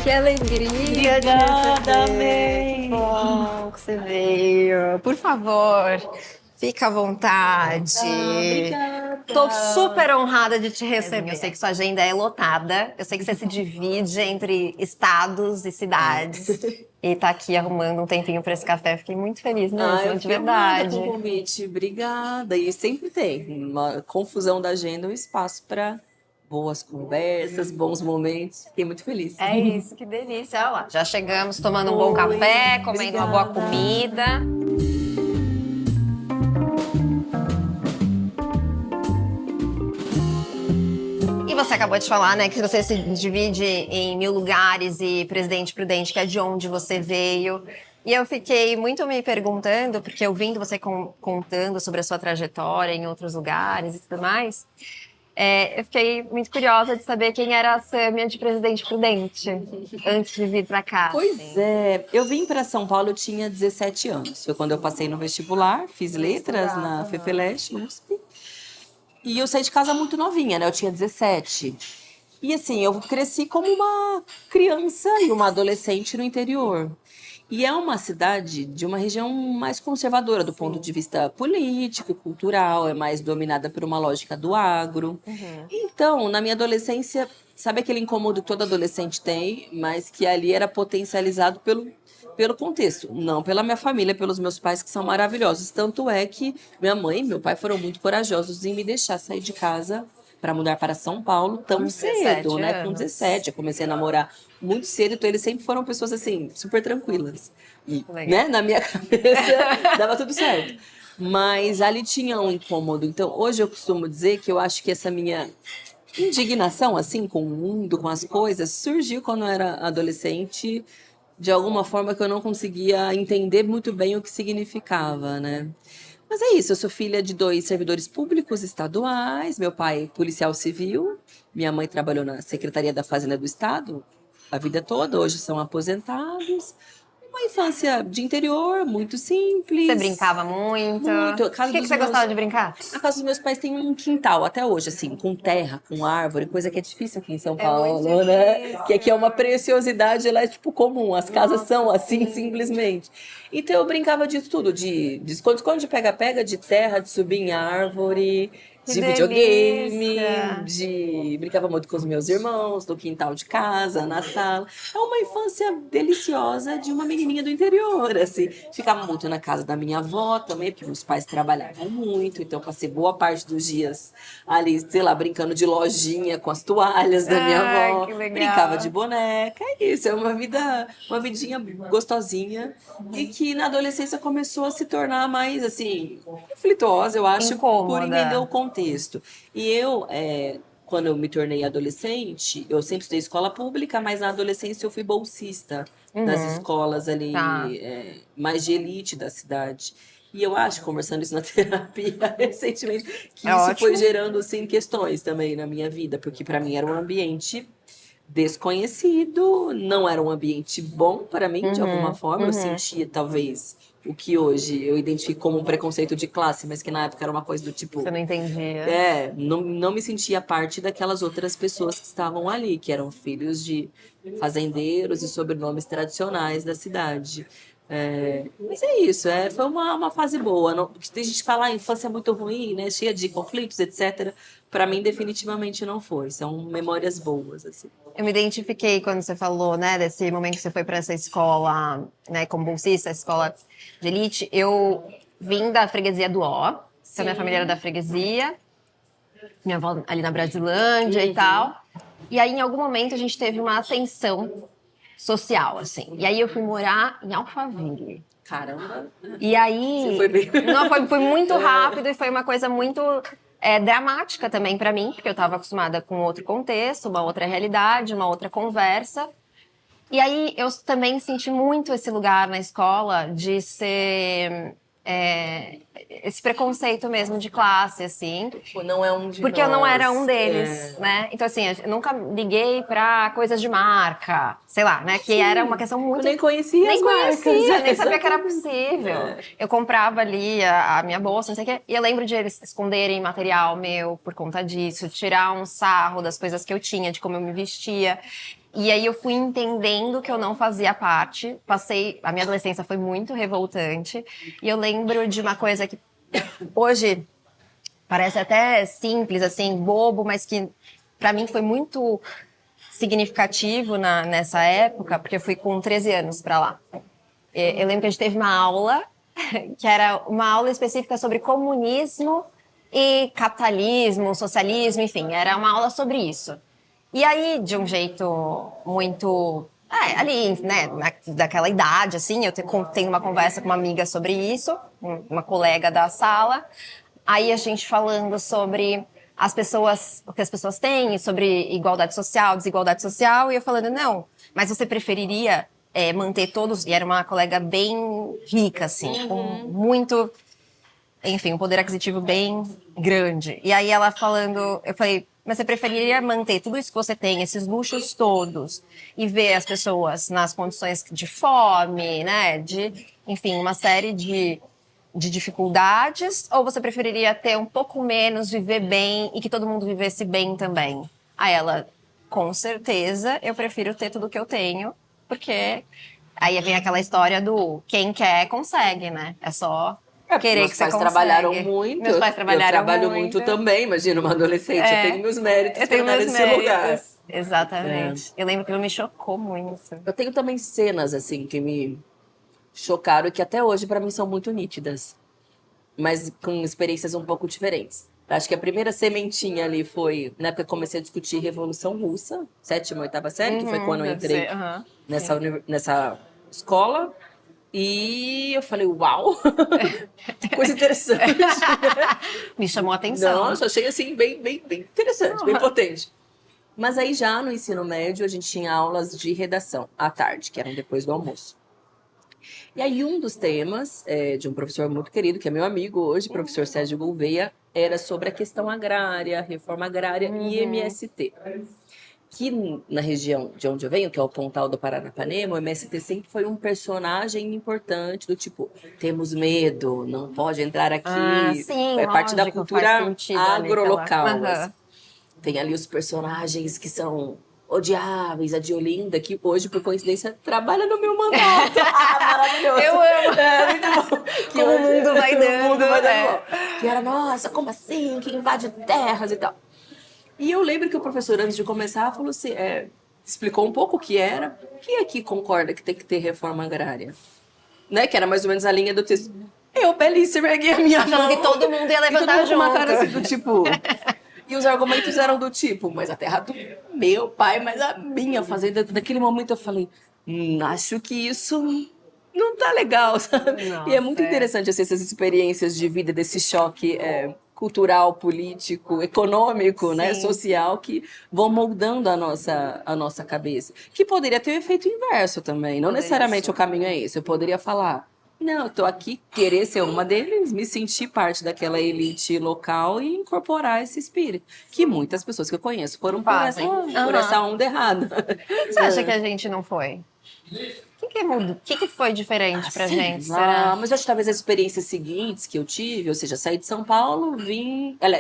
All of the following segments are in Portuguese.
que alegria de Obrigada, receber. Que bom que você veio. Por favor, fica à vontade. Obrigada. Tô super honrada de te receber. Eu sei que sua agenda é lotada. Eu sei que você se divide entre estados e cidades. E tá aqui arrumando um tempinho para esse café. Fiquei muito feliz mesmo, Eu de fiquei honrada verdade. com o convite. Obrigada. E sempre tem uma confusão da agenda, um espaço para boas conversas, bons momentos. Fiquei muito feliz. É isso, que delícia. Olha lá, já chegamos tomando um bom Oi, café, comendo uma boa obrigada. comida. E você acabou de falar, né, que você se divide em 1000 lugares e Presidente Prudente, que é de onde você veio. E eu fiquei muito me perguntando, porque eu vindo você contando sobre a sua trajetória em outros lugares e tudo mais, eu fiquei muito curiosa de saber quem era a Sâmia de Presidente Prudente antes de vir pra cá. Pois assim. é, eu vim para São Paulo, eu tinha 17 anos. Foi quando eu passei no vestibular, fiz letras na FEFELESH, USP. E eu saí de casa muito novinha, né? Eu tinha 17. E assim, eu cresci como uma criança e uma adolescente no interior. E é uma cidade de uma região mais conservadora do ponto de vista político e cultural, é mais dominada por uma lógica do agro. Então, na minha adolescência, sabe aquele incômodo que todo adolescente tem, mas que ali era potencializado pelo contexto, não pela minha família, pelos meus pais que são maravilhosos. Tanto é que minha mãe e meu pai foram muito corajosos em me deixar sair de casa para mudar para São Paulo tão Com cedo, 17 né? Com anos. 17, eu comecei a namorar muito cedo, então eles sempre foram pessoas assim, super tranquilas. E, Legal. né, na minha cabeça dava tudo certo. Mas ali tinha um incômodo. Então, hoje eu costumo dizer que eu acho que essa minha indignação, assim, com o mundo, com as coisas, surgiu quando eu era adolescente, de alguma forma que eu não conseguia entender muito bem o que significava, né? Mas é isso, eu sou filha de 2 servidores públicos estaduais, meu pai policial civil, minha mãe trabalhou na Secretaria da Fazenda do Estado a vida toda, hoje são aposentados. Uma infância de interior, muito simples. Você brincava muito? Muito. A De casa que dos você meus... gostava de brincar? A casa dos meus pais tem um quintal até hoje, assim, com terra, com árvore, coisa que é difícil aqui em São Paulo, muito né? difícil. Que aqui é uma preciosidade, ela é tipo comum, as casas são assim, simplesmente. Então eu brincava disso tudo, de esconde-esconde, de pega-pega, de terra, de subir em árvore, Que de videogame, delícia. de... Brincava muito com os meus irmãos, no quintal de casa, na sala. É uma infância deliciosa de uma menininha do interior, assim. Ficava muito na casa da minha avó também, porque meus pais trabalhavam muito, então passei boa parte dos dias ali, sei lá, brincando de lojinha com as toalhas da minha Ai, avó. que legal. Brincava de boneca, é isso, é uma vidinha gostosinha e que na adolescência começou a se tornar mais, assim, conflituosa, eu acho, por Incômoda. entender o contexto. E eu, quando eu me tornei adolescente, eu sempre estudei escola pública, mas na adolescência eu fui bolsista das escolas ali, Tá. mais de elite da cidade. E eu acho, conversando isso na terapia recentemente, que É isso ótimo. foi gerando, assim, questões também na minha vida, porque para mim era um ambiente desconhecido, não era um ambiente bom para mim, de alguma forma. Eu sentia, talvez, o que hoje eu identifico como um preconceito de classe, mas que na época era uma coisa do tipo... Você não entendia. não me sentia parte daquelas outras pessoas que estavam ali, que eram filhos de fazendeiros e sobrenomes tradicionais da cidade. Mas é isso, foi uma fase boa. Não, tem gente que fala, a infância é muito ruim, né, cheia de conflitos, etc. Para mim, definitivamente não foi. São memórias boas, assim. Eu me identifiquei quando você falou, né, desse momento que você foi para essa escola, né, como bolsista, escola de elite. Eu vim da freguesia do Ó, então minha família era da freguesia, minha avó ali na Brasilândia e tal. E aí, em algum momento, a gente teve uma ascensão social, assim. E aí eu fui morar em Alphaville. Caramba. E aí, Você foi bem... não, foi muito rápido e foi uma coisa muito dramática também pra mim, porque eu estava acostumada com outro contexto, uma outra realidade, uma outra conversa. E aí eu também senti muito esse lugar na escola de ser esse preconceito mesmo de classe, assim. Não é um de Porque eu não nós. era um deles, né? Então, assim, eu nunca liguei pra coisas de marca, sei lá, né? Que era uma questão muito... Eu nem conhecia Nem as marcas. conhecia, nem sabia que era possível. Eu comprava ali a minha bolsa, não sei o quê. E eu lembro de eles esconderem material meu por conta disso, tirar um sarro das coisas que eu tinha, de como eu me vestia. E aí eu fui entendendo que eu não fazia parte. A minha adolescência foi muito revoltante. E eu lembro de uma coisa que hoje parece até simples, assim, bobo, mas que pra mim foi muito significativo nessa época, porque eu fui com 13 anos pra lá. Eu lembro que a gente teve uma aula, que era uma aula específica sobre comunismo e capitalismo, socialismo, enfim, era uma aula sobre isso. E aí, de um jeito muito ali, né, daquela idade, assim, eu tenho uma conversa com uma amiga sobre isso, uma colega da sala. Aí a gente falando sobre as pessoas, o que as pessoas têm, sobre igualdade social, desigualdade social, e eu falando, não, mas você preferiria manter todos, e era uma colega bem rica, assim, com muito, enfim, um poder aquisitivo bem grande. E aí ela falando, eu falei, mas você preferiria manter tudo isso que você tem, esses luxos todos, e ver as pessoas nas condições de fome, né, enfim, uma série de dificuldades, ou você preferiria ter um pouco menos, viver bem e que todo mundo vivesse bem também? Aí ela, com certeza, eu prefiro ter tudo que eu tenho, porque aí vem aquela história do quem quer, consegue, né? É só querer meus que você pais consegue. trabalharam muito. Meus pais trabalharam eu trabalho muito também, imagina, uma adolescente. Eu tenho meus méritos eu para tenho estar meus nesse méritos. lugar. Exatamente. Eu lembro que ele me chocou muito. Eu tenho também cenas, assim, que me chocaram e que até hoje, para mim, são muito nítidas. Mas com experiências um pouco diferentes. Acho que a primeira sementinha ali foi na época que eu comecei a discutir Revolução Russa, sétima, oitava série, que foi quando eu entrei nessa escola. E eu falei, uau, que coisa interessante. Me chamou a atenção. Nossa, achei assim, bem interessante, bem potente. Mas aí já no ensino médio a gente tinha aulas de redação à tarde, que eram depois do almoço. E aí um dos temas de um professor muito querido, que é meu amigo hoje, professor Sérgio Gouveia, era sobre a questão agrária, reforma agrária e MST. Que na região de onde eu venho, que é o Pontal do Paranapanema, o MST sempre foi um personagem importante do tipo, temos medo, não pode entrar aqui. Sim, é parte da lógico, cultura faz sentido agrolocal. ali, Assim. Tem ali os personagens que são odiáveis, a Diolinda, que hoje, por coincidência, trabalha no meu mandato. Maravilhoso. Eu amo. É, muito bom. Como o mundo vai dando. O mundo vai dando. Que era, nossa, como assim? Que invade terras e tal. E eu lembro que o professor, antes de começar, falou assim, explicou um pouco o que era. Quem aqui concorda que tem que ter reforma agrária? Né? Que era mais ou menos a linha do texto. Eu, belíssima, ergui a minha mão. Que todo mundo ia levantar junto. Com uma cara junto. assim, do tipo... E os argumentos eram do tipo, mas a terra do meu pai, mas a minha fazenda. Naquele momento eu falei, acho que isso não tá legal, sabe? Nossa, e é muito interessante assim, essas experiências de vida, desse choque cultural, político, econômico, né, social, que vão moldando a nossa cabeça. Que poderia ter o efeito inverso também. Não necessariamente o caminho é esse. Eu poderia falar, não, eu tô aqui, querer ser uma deles, me sentir parte daquela elite local e incorporar esse espírito. Que muitas pessoas que eu conheço foram por essa onda errada. Você acha que a gente não foi? O que mudou? O que foi diferente pra gente? Será? Mas eu acho que talvez as experiências seguintes que eu tive, ou seja, saí de São Paulo,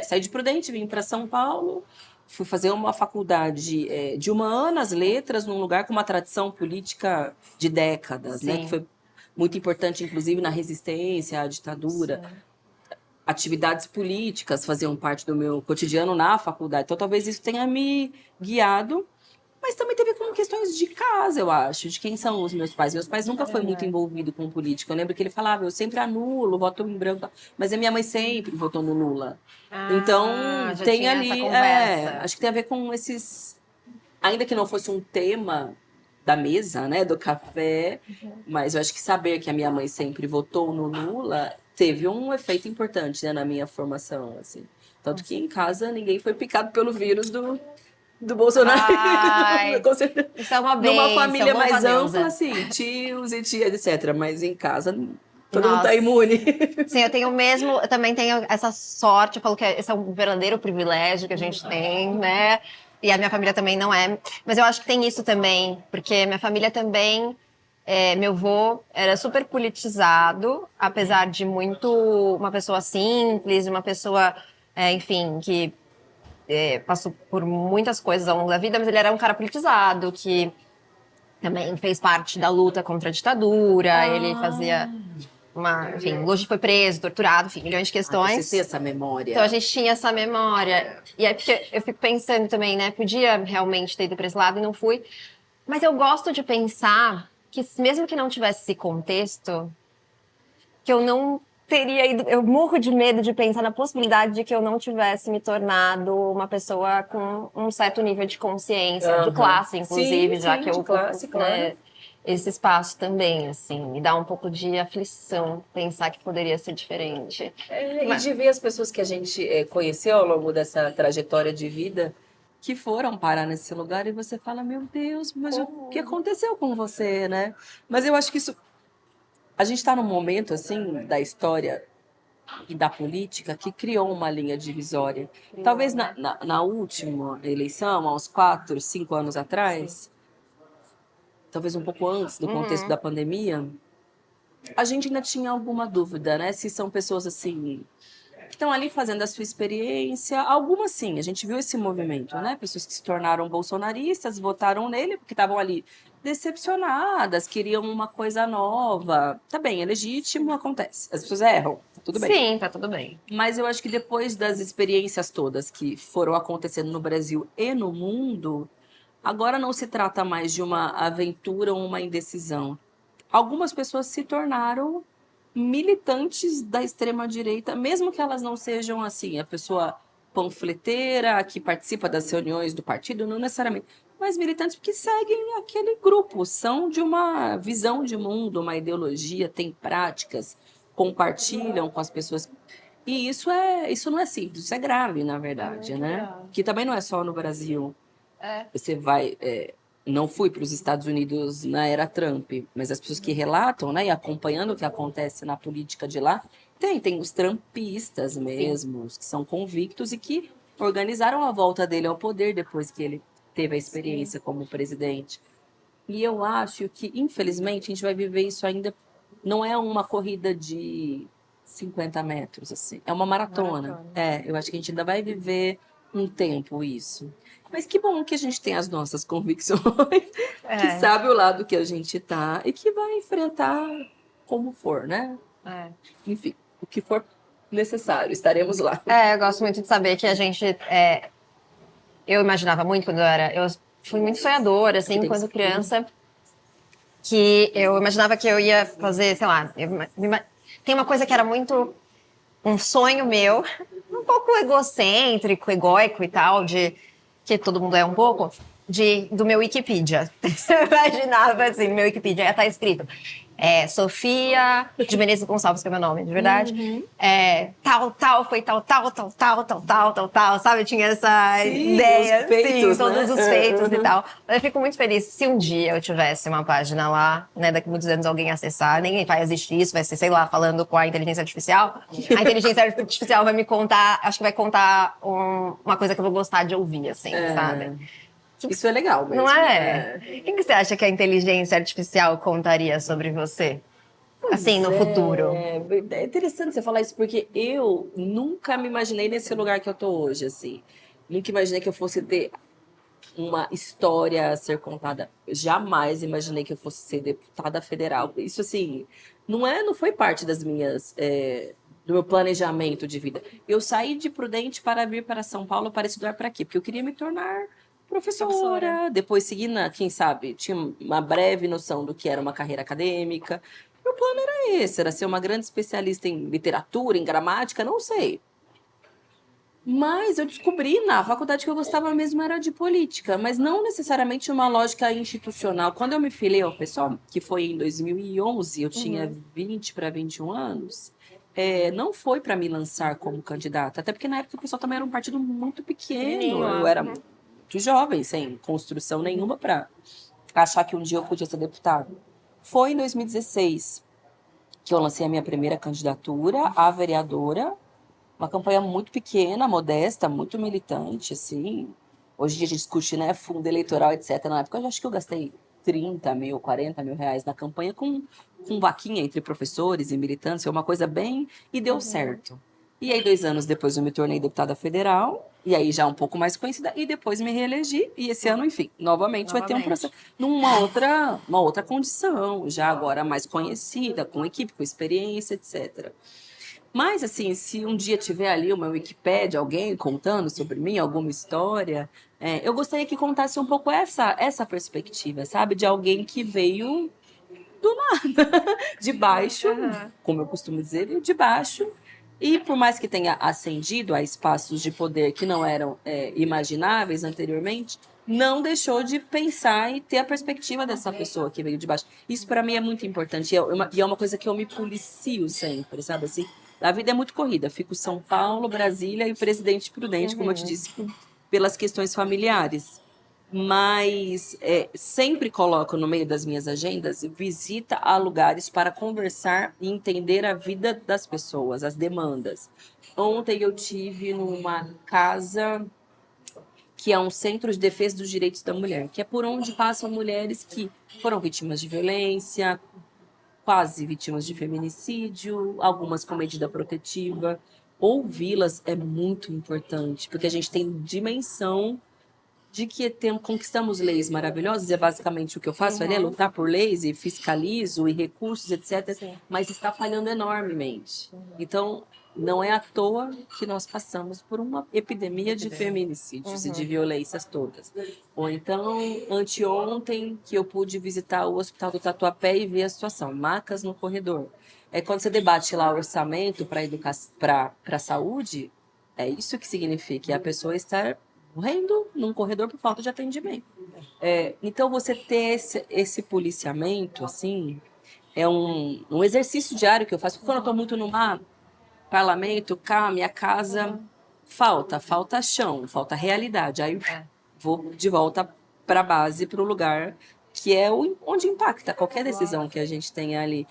saí de Prudente, vim para São Paulo, fui fazer uma faculdade de humanas, letras, num lugar com uma tradição política de décadas, né? Que foi muito importante, inclusive, na resistência à ditadura. Sim. Atividades políticas faziam parte do meu cotidiano na faculdade. Então, talvez isso tenha me guiado. Mas também teve com questões de casa, eu acho. De quem são os meus pais. Meus pais nunca foi muito envolvido com política. Eu lembro que ele falava, eu sempre anulo, voto em branco. Mas a minha mãe sempre votou no Lula. Então, tem ali... acho que tem a ver com esses... Ainda que não fosse um tema da mesa, né, do café, mas eu acho que saber que a minha mãe sempre votou no Lula teve um efeito importante, né, na minha formação, assim. Tanto que em casa ninguém foi picado pelo vírus do Bolsonaro. Isso é uma bênção. Numa família mais ampla, assim, tios e tias, etc. Mas em casa, todo mundo tá imune. Sim, eu também tenho essa sorte, eu falo que esse é um verdadeiro privilégio que a gente tem, né? E a minha família também não é. Mas eu acho que tem isso também, porque minha família também... meu avô era super politizado, apesar de uma pessoa simples, uma pessoa, enfim, que passou por muitas coisas ao longo da vida, mas ele era um cara politizado, que também fez parte da luta contra a ditadura, ele fazia enfim, hoje foi preso, torturado, enfim, milhões de questões. Vocês têm essa memória. Então a gente tinha essa memória. E aí porque eu fico pensando também, né? Podia realmente ter ido para esse lado e não fui. Mas eu gosto de pensar que, mesmo que não tivesse esse contexto, que eu não teria ido. Eu morro de medo de pensar na possibilidade de que eu não tivesse me tornado uma pessoa com um certo nível de consciência, de classe, inclusive, sim, já sim, que eu de classe, ocupo, claro. né, esse espaço também, assim, me dá um pouco de aflição pensar que poderia ser diferente. E de ver as pessoas que a gente conheceu ao longo dessa trajetória de vida que foram parar nesse lugar e você fala, meu Deus, mas o que aconteceu com você, né? Mas eu acho que isso... A gente está num momento, assim, da história e da política que criou uma linha divisória. Talvez na última eleição, há uns 4, 5 anos atrás, talvez um pouco antes do contexto da pandemia, a gente ainda tinha alguma dúvida, né? Se são pessoas assim que estão ali fazendo a sua experiência. Algumas sim, a gente viu esse movimento, né? Pessoas que se tornaram bolsonaristas, votaram nele porque estavam ali decepcionadas, queriam uma coisa nova. Tá bem, é legítimo, acontece. As pessoas erram, tá tudo bem. Sim, tá tudo bem. Mas eu acho que depois das experiências todas que foram acontecendo no Brasil e no mundo, agora não se trata mais de uma aventura ou uma indecisão. Algumas pessoas se tornaram militantes da extrema-direita, mesmo que elas não sejam assim, a pessoa panfleteira, que participa das reuniões do partido, não necessariamente, mas militantes porque seguem aquele grupo, são de uma visão de mundo, uma ideologia, têm práticas, compartilham com as pessoas. E isso não é simples, isso é grave, na verdade, né? Que também não é só no Brasil. Você vai. Não fui para os Estados Unidos na era Trump, mas as pessoas que relatam, né, e acompanhando o que acontece na política de lá, tem os trumpistas mesmo, os que são convictos e que organizaram a volta dele ao poder depois que ele teve a experiência como presidente. E eu acho que, infelizmente, a gente vai viver isso ainda. Não é uma corrida de 50 metros, assim. É uma maratona. Eu acho que a gente ainda vai viver um tempo isso. Mas que bom que a gente tem as nossas convicções, que sabe o lado que a gente tá e que vai enfrentar como for, né? Enfim, o que for necessário, estaremos lá. Eu gosto muito de saber que a gente... eu imaginava muito quando eu fui muito sonhadora, assim, quando criança, que eu imaginava que eu ia fazer, sei lá... Tem uma coisa que era muito um sonho meu, um pouco egocêntrico, egóico e tal, que todo mundo é um pouco, do meu Wikipedia. Eu imaginava assim, no meu Wikipedia ia estar escrito Sofia de Menezes Gonçalves, que é meu nome, de verdade. Tal, foi tal, sabe? Tinha essa ideia, feitos, sim, né? todos os feitos e tal. Mas eu fico muito feliz se um dia eu tivesse uma página lá, né, daqui a muitos anos alguém acessar, ninguém vai existir isso, vai ser, sei lá, falando com a inteligência artificial. A inteligência artificial vai me contar, acho que vai contar uma coisa que eu vou gostar de ouvir, assim, sabe? Isso é legal mesmo. Não é? O que você acha que a inteligência artificial contaria sobre você? Assim, no futuro. É interessante você falar isso, porque eu nunca me imaginei nesse lugar que eu tô hoje, assim. Nunca imaginei que eu fosse ter uma história a ser contada. Jamais imaginei que eu fosse ser deputada federal. Isso, assim, não foi parte das minhas... do meu planejamento de vida. Eu saí de Prudente para vir para São Paulo para estudar para quê? Porque eu queria me tornar professora, depois seguir quem sabe, tinha uma breve noção do que era uma carreira acadêmica. Meu plano era esse, era ser uma grande especialista em literatura, em gramática, não sei. Mas eu descobri na faculdade que eu gostava mesmo era de política, mas não necessariamente uma lógica institucional. Quando eu me filiei ao PSOL, que foi em 2011, eu tinha 20 para 21 anos, não foi para me lançar como candidata, até porque na época o PSOL também era um partido muito pequeno, eu era muito jovem, sem construção nenhuma para achar que um dia eu podia ser deputada. Foi em 2016 que eu lancei a minha primeira candidatura a vereadora, uma campanha muito pequena, modesta, muito militante, assim. Hoje em dia a gente discute, né, fundo eleitoral, etc. Na época eu acho que eu gastei 30 mil, 40 mil reais na campanha com vaquinha entre professores e militantes, foi uma coisa bem... E deu certo. E aí, 2 anos depois, eu me tornei deputada federal, e aí já um pouco mais conhecida, e depois me reelegi, e esse ano, enfim, novamente vai ter um processo uma outra condição, já agora mais conhecida, com equipe, com experiência, etc. Mas, assim, se um dia tiver ali uma Wikipédia, alguém contando sobre mim, alguma história, eu gostaria que contasse um pouco essa perspectiva, sabe? De alguém que veio do nada, de baixo, como eu costumo dizer, de baixo. E por mais que tenha ascendido a espaços de poder que não eram imagináveis anteriormente, não deixou de pensar e ter a perspectiva dessa pessoa que veio de baixo. Isso para mim é muito importante e é uma coisa que eu me policio sempre, sabe assim? A vida é muito corrida. Fico São Paulo, Brasília e Presidente Prudente, como eu te disse, pelas questões familiares. Mas sempre coloco no meio das minhas agendas visita a lugares para conversar e entender a vida das pessoas, as demandas. Ontem eu tive numa casa que é um centro de defesa dos direitos da mulher, que é por onde passam mulheres que foram vítimas de violência, quase vítimas de feminicídio, algumas com medida protetiva. Ouvi-las é muito importante, porque a gente tem dimensão de que conquistamos leis maravilhosas, é basicamente o que eu faço ali, é lutar por leis e fiscalizo e recursos, etc. Sim. Mas está falhando enormemente. Então, não é à toa que nós passamos por uma epidemia de feminicídios e de violências todas. Ou então, anteontem, que eu pude visitar o Hospital do Tatuapé e ver a situação, macas no corredor. Quando você debate lá o orçamento para a saúde, é isso que significa, é a pessoa estar morrendo num corredor por falta de atendimento. Então, você ter esse policiamento, assim, é um exercício diário que eu faço. Quando eu estou muito no parlamento, minha casa, falta chão, falta realidade. Aí vou de volta para a base, para o lugar que é onde impacta qualquer decisão que a gente tenha ali.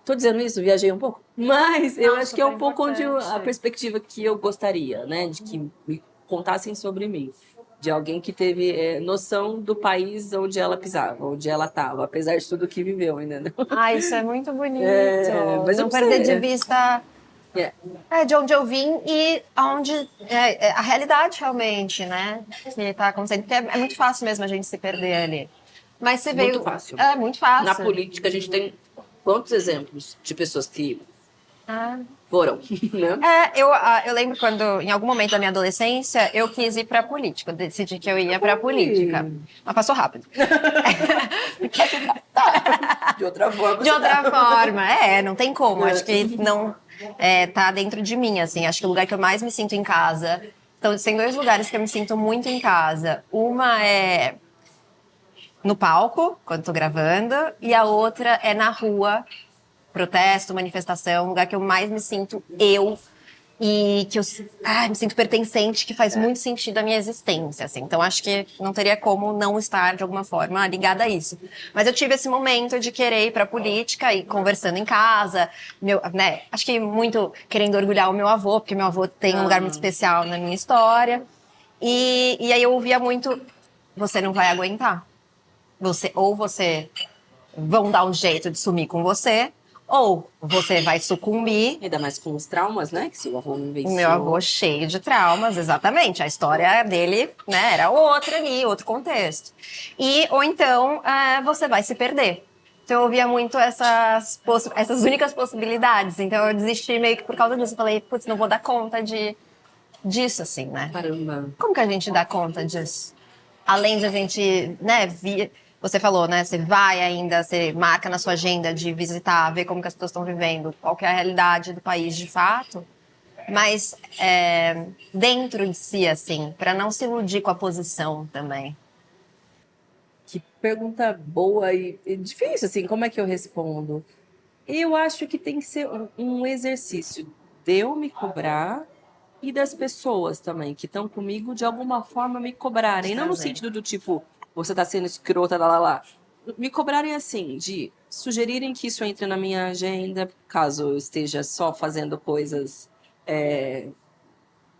Tô dizendo isso, viajei um pouco, mas eu acho que é um pouco onde a perspectiva que eu gostaria, né, de que me contassem sobre mim, de alguém que teve noção do país onde ela pisava, onde ela estava, apesar de tudo que viveu, entendeu? Isso é muito bonito. Mas não perder de vista de onde eu vim e aonde a realidade realmente, né? Que está acontecendo. Porque é muito fácil mesmo a gente se perder ali. Mas você veio. Muito fácil. É muito fácil. Na política, a gente tem quantos exemplos de pessoas que Ah. foram, né? Eu lembro quando, em algum momento da minha adolescência, eu quis ir pra política. Eu decidi que eu ia pra política. Mas passou rápido. De outra forma. De outra forma, não tem como. Acho que não tá dentro de mim, assim. Acho que o lugar que eu mais me sinto em casa. Então, tem 2 lugares que eu me sinto muito em casa. Uma é no palco, quando tô gravando, e a outra é na rua, protesto, manifestação, um lugar que eu mais me sinto eu e que eu me sinto pertencente, que faz muito sentido a minha existência, assim. Então, acho que não teria como não estar, de alguma forma, ligada a isso. Mas eu tive esse momento de querer ir pra política e conversando em casa, acho que muito querendo orgulhar o meu avô, porque meu avô tem um lugar muito especial na minha história. E aí eu ouvia muito, você não vai aguentar. Você vão dar um jeito de sumir com você, ou você vai sucumbir. Ainda mais com os traumas, né? Que seu avô vivenciou. O meu avô cheio de traumas, exatamente. A história dele, né, era outra ali, outro contexto. Ou então, você vai se perder. Então eu ouvia muito essas únicas possibilidades. Então eu desisti meio que por causa disso. Eu falei, putz, não vou dar conta disso, assim, né? Caramba. Como que a gente dá conta disso? Além de a gente, né, você falou, né, você vai ainda, você marca na sua agenda de visitar, ver como que as pessoas estão vivendo, qual que é a realidade do país de fato, mas dentro de si, assim, para não se iludir com a posição também. Que pergunta boa e difícil, assim, como é que eu respondo? Eu acho que tem que ser um exercício de eu me cobrar e das pessoas também que estão comigo de alguma forma me cobrarem. Não no sentido do tipo, você tá sendo escrota, lá. Me cobrarem assim, de sugerirem que isso entre na minha agenda, caso eu esteja só fazendo coisas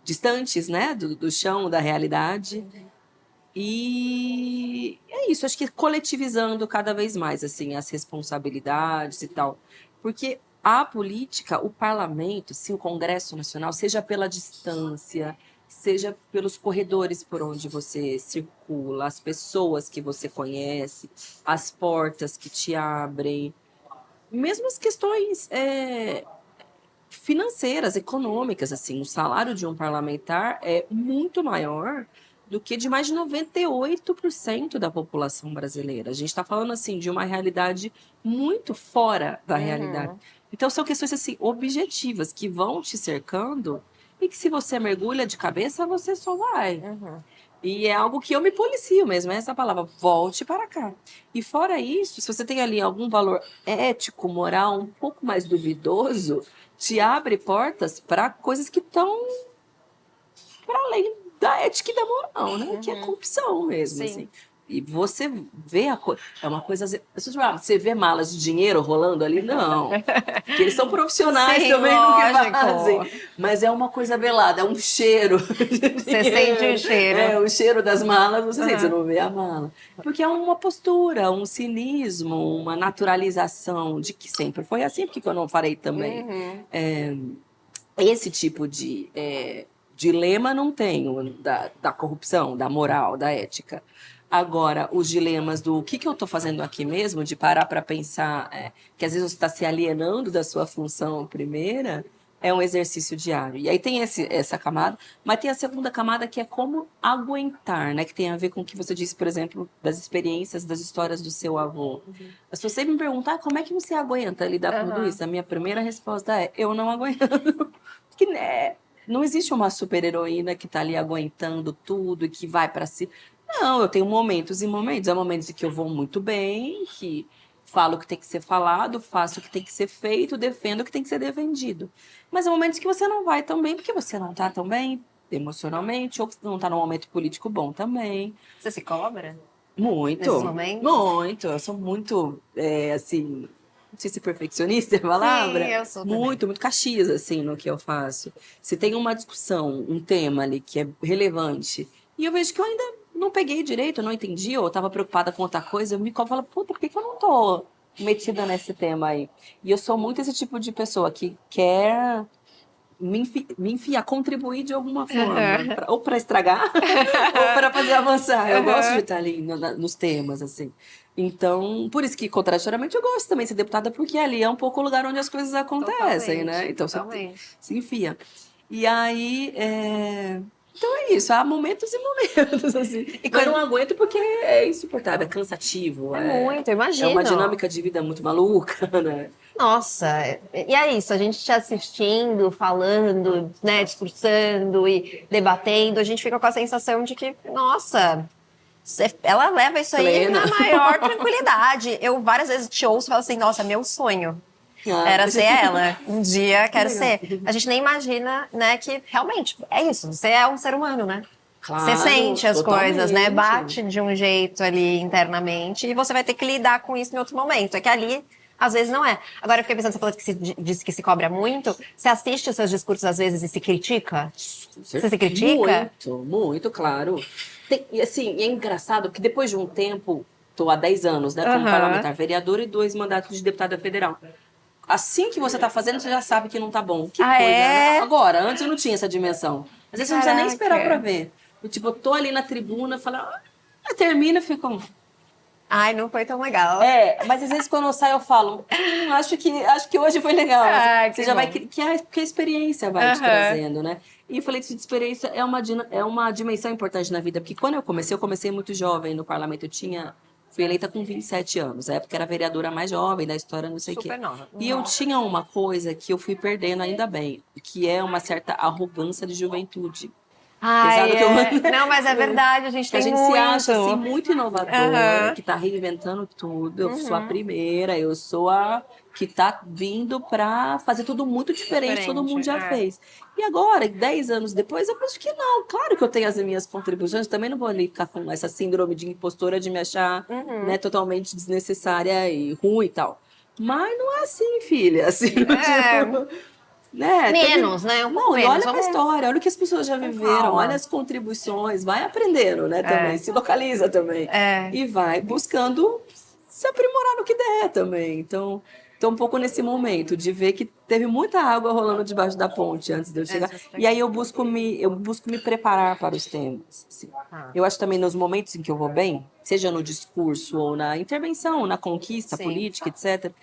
distantes, né, do chão, da realidade. E é isso, acho que coletivizando cada vez mais, assim, as responsabilidades e tal. Porque a política, o parlamento, sim, o Congresso Nacional, seja pela distância, seja pelos corredores por onde você circula, as pessoas que você conhece, as portas que te abrem, mesmo as questões financeiras, econômicas, assim, o salário de um parlamentar é muito maior do que de mais de 98% da população brasileira. A gente está falando, assim, de uma realidade muito fora da realidade. Então, são questões, assim, objetivas que vão te cercando e que se você mergulha de cabeça, você só vai. E é algo que eu me policio mesmo, é essa palavra, volte para cá. E fora isso, se você tem ali algum valor ético, moral, um pouco mais duvidoso, te abre portas para coisas que estão para além da ética e da moral, né? Que é corrupção mesmo, Sim. assim. E você vê a coisa. É uma coisa. Você vê malas de dinheiro rolando ali? Não. Porque eles são profissionais Sim, também no que lógico. fazem. Mas é uma coisa velada, é um cheiro. Você sente o cheiro. É, o cheiro das malas, você sente, você não vê a mala. Porque é uma postura, um cinismo, uma naturalização de que sempre foi assim, porque eu não farei também. Esse tipo de dilema não tenho da corrupção, da moral, da ética. Agora, os dilemas do que eu estou fazendo aqui mesmo, de parar para pensar que às vezes você está se alienando da sua função primeira, é um exercício diário. E aí tem essa camada, mas tem a segunda camada que é como aguentar, né? Que tem a ver com o que você disse, por exemplo, das experiências, das histórias do seu avô. As pessoas sempre me perguntam, como é que você aguenta lidar com tudo isso? A minha primeira resposta é, eu não aguento. Porque, né, não existe uma super-heroína que está ali aguentando tudo e que vai para si. Não, eu tenho momentos e momentos. Há momentos em que eu vou muito bem, que falo o que tem que ser falado, faço o que tem que ser feito, defendo o que tem que ser defendido. Mas há momentos que você não vai tão bem, porque você não está tão bem emocionalmente, ou que não está num momento político bom também. Você se cobra? Muito. Nesses momentos? Muito. Eu sou muito, assim, não sei se perfeccionista é a palavra. Sim, eu sou também. Muito Caxias, assim, no que eu faço. Se tem uma discussão, um tema ali que é relevante, e eu vejo que eu ainda não peguei direito, eu não entendi, ou eu estava preocupada com outra coisa, eu me cobro e falo, puta, por que eu não tô metida nesse tema aí? E eu sou muito esse tipo de pessoa que quer me enfiar, contribuir de alguma forma, ou para estragar, ou para fazer avançar. Eu gosto de estar ali nos temas, assim. Então, por isso que, contraditoriamente, eu gosto também de ser deputada, porque ali é um pouco o lugar onde as coisas acontecem, né? Então, você se enfia. E aí, então é isso, há momentos e momentos, assim. E eu não aguento porque é insuportável, é cansativo. Muito, imagino. É uma dinâmica de vida muito maluca, né? Nossa, e é isso, a gente te assistindo, falando, né, discursando e debatendo, a gente fica com a sensação de que, nossa, ela leva isso aí Plena. na maior tranquilidade. Eu várias vezes te ouço e falo assim, nossa, meu sonho era ser ela. Um dia quero ser. A gente nem imagina, né, que realmente é isso, você é um ser humano, né? Claro, Você sente as coisas, né? totalmente. Bate de um jeito ali internamente e você vai ter que lidar com isso em outro momento. É que ali, às vezes, não é. Agora, eu fiquei pensando, você falou que disse que se cobra muito. Você assiste os seus discursos, às vezes, e se critica? Você se critica? Muito, claro. E assim, é engraçado que depois de um tempo, estou há 10 anos, né, como parlamentar vereadora e 2 mandatos de deputada federal. Assim que você está fazendo, você já sabe que não está bom. Que coisa, né? Agora, antes eu não tinha essa dimensão. Às vezes você não precisa nem esperar para ver. Eu tô ali na tribuna, falo, termina e fico... Ai, não foi tão legal. Mas às vezes quando eu saio eu falo, acho que hoje foi legal. Você já vai, que a experiência vai te trazendo, né? E eu falei que experiência é uma dimensão importante na vida, porque quando eu comecei muito jovem no parlamento, fui eleita com 27 anos, na época era a vereadora mais jovem da história, não sei o quê. Super nova. E eu tinha uma coisa que eu fui perdendo ainda bem, que é uma certa arrogância de juventude. Não, mas é verdade, a gente tem muito. A gente se acha assim, muito inovador, que está reinventando tudo. Eu sou a primeira, eu sou a que está vindo para fazer tudo muito diferente, todo mundo já fez. E agora, 10 anos depois, eu penso que não. Claro que eu tenho as minhas contribuições, também não vou ali ficar com essa síndrome de impostora de me achar totalmente desnecessária e ruim e tal. Mas não é assim, filha. Assim, né? Menos, né? Um pouco menos. Olha pra história, olha o que as pessoas já viveram, olha as contribuições, vai aprendendo, né, também, se localiza também. E vai buscando se aprimorar no que der também. Então tô um pouco nesse momento de ver que teve muita água rolando debaixo da ponte antes de eu chegar. E aí eu busco me preparar para os temas. Assim. Eu acho também nos momentos em que eu vou bem, seja no discurso ou na intervenção, na conquista política, etc.,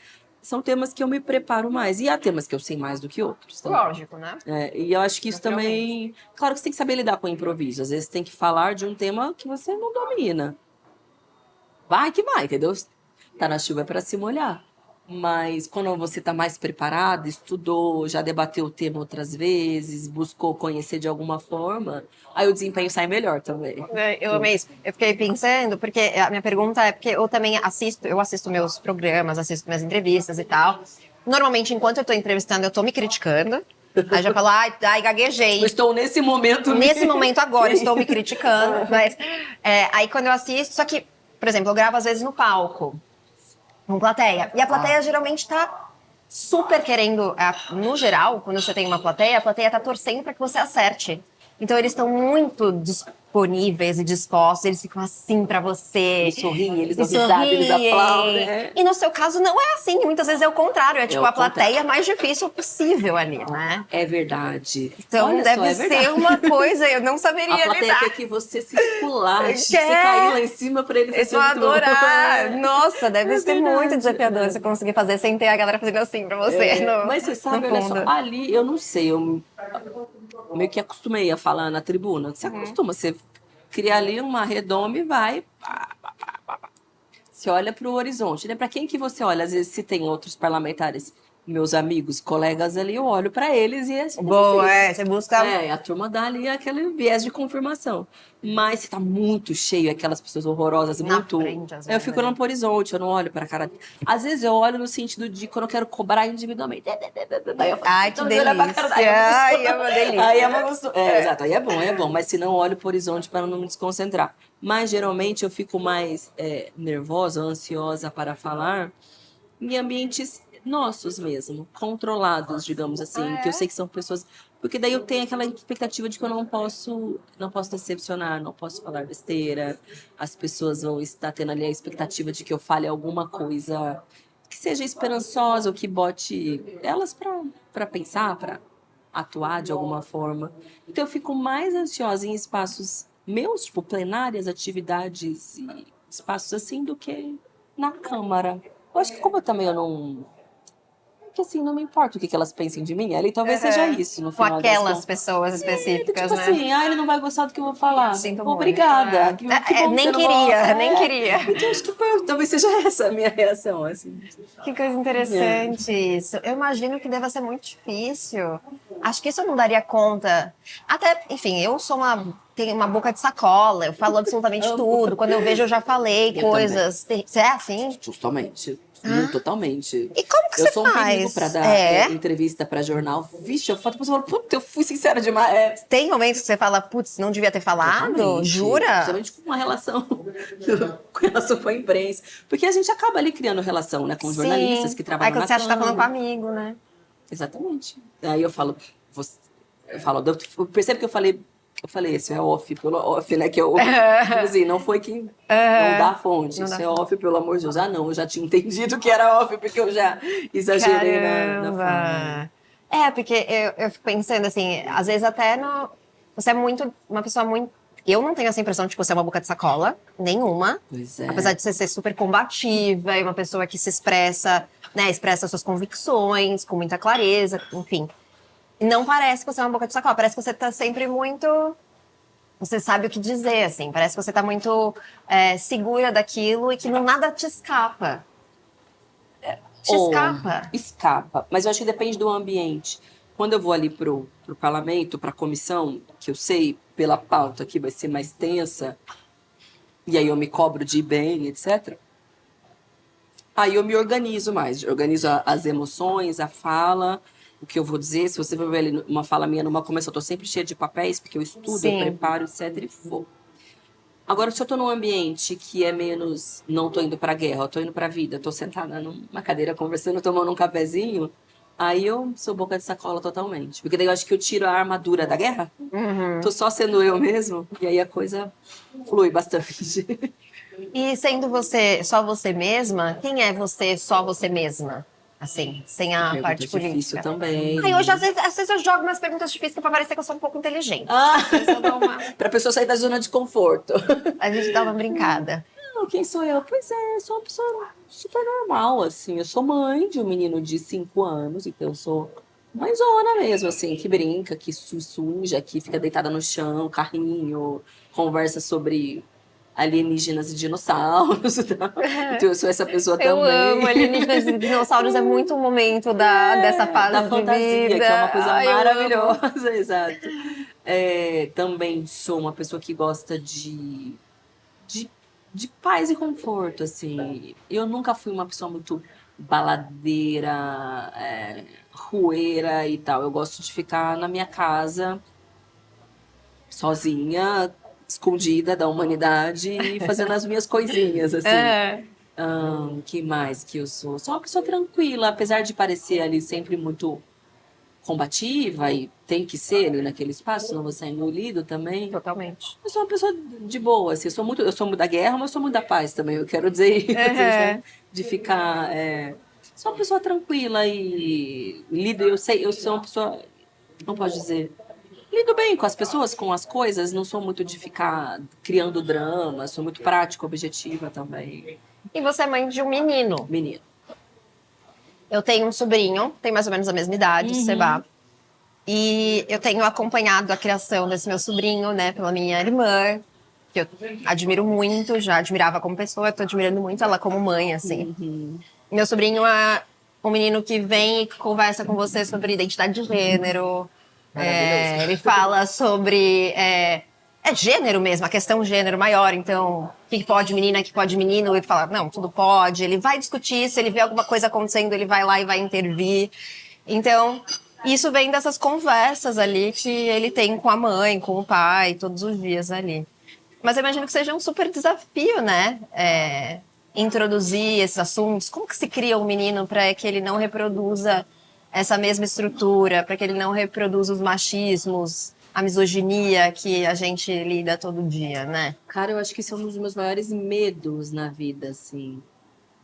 são temas que eu me preparo mais. E há temas que eu sei mais do que outros. Também. Lógico, né? E eu acho que isso também... Claro que você tem que saber lidar com o improviso. Às vezes você tem que falar de um tema que você não domina. Vai que vai, entendeu? Tá na chuva é para se molhar. Mas quando você está mais preparado, estudou, já debateu o tema outras vezes, buscou conhecer de alguma forma, aí o desempenho sai melhor também. Eu amei isso. Eu fiquei pensando, porque a minha pergunta é porque eu também assisto meus programas, assisto minhas entrevistas e tal. Normalmente, enquanto eu tô entrevistando, eu tô me criticando. Aí já falo, ai, gaguejei. Eu estou nesse momento... Nesse momento agora, estou me criticando. Mas, aí quando eu assisto, só que, por exemplo, eu gravo às vezes no palco. Com plateia. E a plateia geralmente tá super querendo, no geral, quando você tem uma plateia, a plateia tá torcendo para que você acerte. Então eles estão muito disponíveis e dispostos, eles ficam assim pra você. Eles sorriem, eles dão risada, eles aplaudem. E no seu caso não é assim, muitas vezes é o contrário, é tipo a plateia mais difícil possível ali, né? É verdade. Então olha deve só, ser uma coisa, eu não saberia lidar. A plateia quer que você se esculache, você cair lá em cima pra eles. Eles vão adorar. Nossa, deve ser muito desafiador você conseguir fazer sem ter a galera fazendo assim pra você. Mas você sabe, olha só, ali eu não sei, eu meio que acostumei a falar na tribuna. Você acostuma, você cria ali uma redoma e vai. Você olha para o horizonte, né? Para quem que você olha? Às vezes, se tem outros parlamentares, meus amigos, colegas ali, eu olho para eles e assim. Boa, você busca. A turma dá ali aquele viés de confirmação. Mas se tá muito cheio, aquelas pessoas horrorosas, Na muito. frente, às vezes, eu fico olhando pro horizonte, eu não olho pra cara. Às vezes eu olho no sentido de quando eu quero cobrar individualmente. Daí eu falo, ai, que delícia. Ai, é uma delícia. Aí é uma gostoso. Exato, aí é bom. Mas se não, olho pro horizonte para não me desconcentrar. Mas geralmente eu fico mais nervosa, ansiosa para falar em ambientes nossos mesmo, controlados, digamos assim, que eu sei que são pessoas, porque daí eu tenho aquela expectativa de que eu não posso decepcionar, não posso falar besteira, as pessoas vão estar tendo ali a expectativa de que eu fale alguma coisa que seja esperançosa, ou que bote elas para pensar, para atuar de alguma forma. Então eu fico mais ansiosa em espaços meus, tipo plenárias, atividades e espaços assim, do que na Câmara. Eu acho que como eu não... Porque assim, não me importa o que elas pensem de mim, ali talvez seja isso, no final com aquelas pessoas específicas, tipo né? assim, ele não vai gostar do que eu vou falar. Sinto obrigada. muito. Que bom nem que você não queria, nem queria. Então acho que talvez seja essa a minha reação, assim. Que coisa interessante isso. Eu imagino que deva ser muito difícil. Acho que isso eu não daria conta. Até, enfim, tenho uma boca de sacola, eu falo absolutamente tudo. Quando eu vejo, eu já falei coisas. Você é assim? Justamente. Totalmente. E como que você faz? Eu sou um perigo pra dar entrevista pra jornal. Vixe, eu falo, puta, eu fui sincera demais. Tem momentos que você fala, putz, não devia ter falado? Totalmente. Jura? Principalmente com uma relação com a imprensa. Porque a gente acaba ali criando relação, né? Com jornalistas que trabalham na quando você acha que tá falando com amigo, né? Exatamente. Aí eu falo, eu percebo que eu falei, isso é off, pelo off, né? Que eu, tipo assim, não foi que não dá fonte, isso é off, pelo amor de Deus. Não, eu já tinha entendido que era off, porque eu já exagerei na fala. Porque eu fico pensando assim, às vezes até você é uma pessoa muito... Eu não tenho essa impressão de que você é uma boca de sacola, nenhuma. Pois é. Apesar de você ser super combativa e uma pessoa que se expressa, né, expressa suas convicções com muita clareza, enfim. Não parece que você é uma boca de sacola, parece que você tá sempre muito... Você sabe o que dizer, assim. Parece que você tá muito segura daquilo e que nada te escapa. Escapa. Mas eu acho que depende do ambiente. Quando eu vou ali pro parlamento, pra comissão, que eu sei, pela pauta que vai ser mais tensa, e aí eu me cobro de ir bem, etc., aí eu me organizo mais. Eu organizo as emoções, a fala... O que eu vou dizer, se você for ver ali uma fala minha numa comissão, eu tô sempre cheia de papéis, porque eu estudo, eu preparo, etc, e vou. Agora, se eu tô num ambiente que é menos, não tô indo pra guerra, eu tô indo pra vida, tô sentada numa cadeira conversando, tomando um cafezinho, aí eu sou boca de sacola totalmente. Porque daí eu acho que eu tiro a armadura da guerra, tô só sendo eu mesmo, e aí a coisa flui bastante. E sendo você só você mesma, quem é você só você mesma? Assim, sem a Pergunta parte difícil política. também. Aí hoje, às vezes eu jogo umas perguntas difíceis pra parecer que eu sou um pouco inteligente. Ah, Às vezes eu dou uma... pra pessoa sair da zona de conforto. A gente dá uma brincada. Não, quem sou eu? Pois é, eu sou uma pessoa super normal, assim. Eu sou mãe de um menino de 5 anos, então eu sou mãezona mesmo, assim, que brinca, que suja, que fica deitada no chão, carrinho, conversa sobre alienígenas e dinossauros e tal. Então eu sou essa pessoa Eu também. amo alienígenas e dinossauros, é muito um momento dessa fase Da de fantasia, vida. que é uma coisa Ai, eu amo. maravilhosa, exato. Também sou uma pessoa que gosta de, de paz e conforto, assim. Eu nunca fui uma pessoa muito baladeira, rueira e tal. Eu gosto de ficar na minha casa, sozinha, escondida da humanidade e fazendo as minhas coisinhas, assim. É. Que mais que eu sou? Sou uma pessoa tranquila, apesar de parecer ali sempre muito combativa e tem que ser ali naquele espaço, senão você é engolido também. Totalmente. Eu sou uma pessoa de boa, assim, eu sou muito da guerra, mas eu sou muito da paz também, eu quero dizer isso, sabe? De ficar, sou uma pessoa tranquila e lido, eu sou uma pessoa, não posso dizer, lido bem com as pessoas, com as coisas, não sou muito de ficar criando drama, sou muito prática, objetiva também. E você é mãe de um menino. Menino. Eu tenho um sobrinho, tem mais ou menos a mesma idade, Seba. E eu tenho acompanhado a criação desse meu sobrinho, né, pela minha irmã, que eu admiro muito, já admirava como pessoa, eu tô admirando muito ela como mãe, assim. Meu sobrinho é um menino que vem e conversa com você sobre identidade de gênero. Maravilhoso. Ele fala sobre... gênero mesmo, a questão gênero maior. Então, o que pode menina, o que pode menino? Ele fala, não, tudo pode. Ele vai discutir, se ele vê alguma coisa acontecendo, ele vai lá e vai intervir. Então, isso vem dessas conversas ali que ele tem com a mãe, com o pai, todos os dias ali. Mas eu imagino que seja um super desafio, né? Introduzir esses assuntos. Como que se cria um menino para que ele não reproduza essa mesma estrutura, para que ele não reproduza os machismos, a misoginia que a gente lida todo dia, né? Cara, eu acho que esse é um dos meus maiores medos na vida, assim,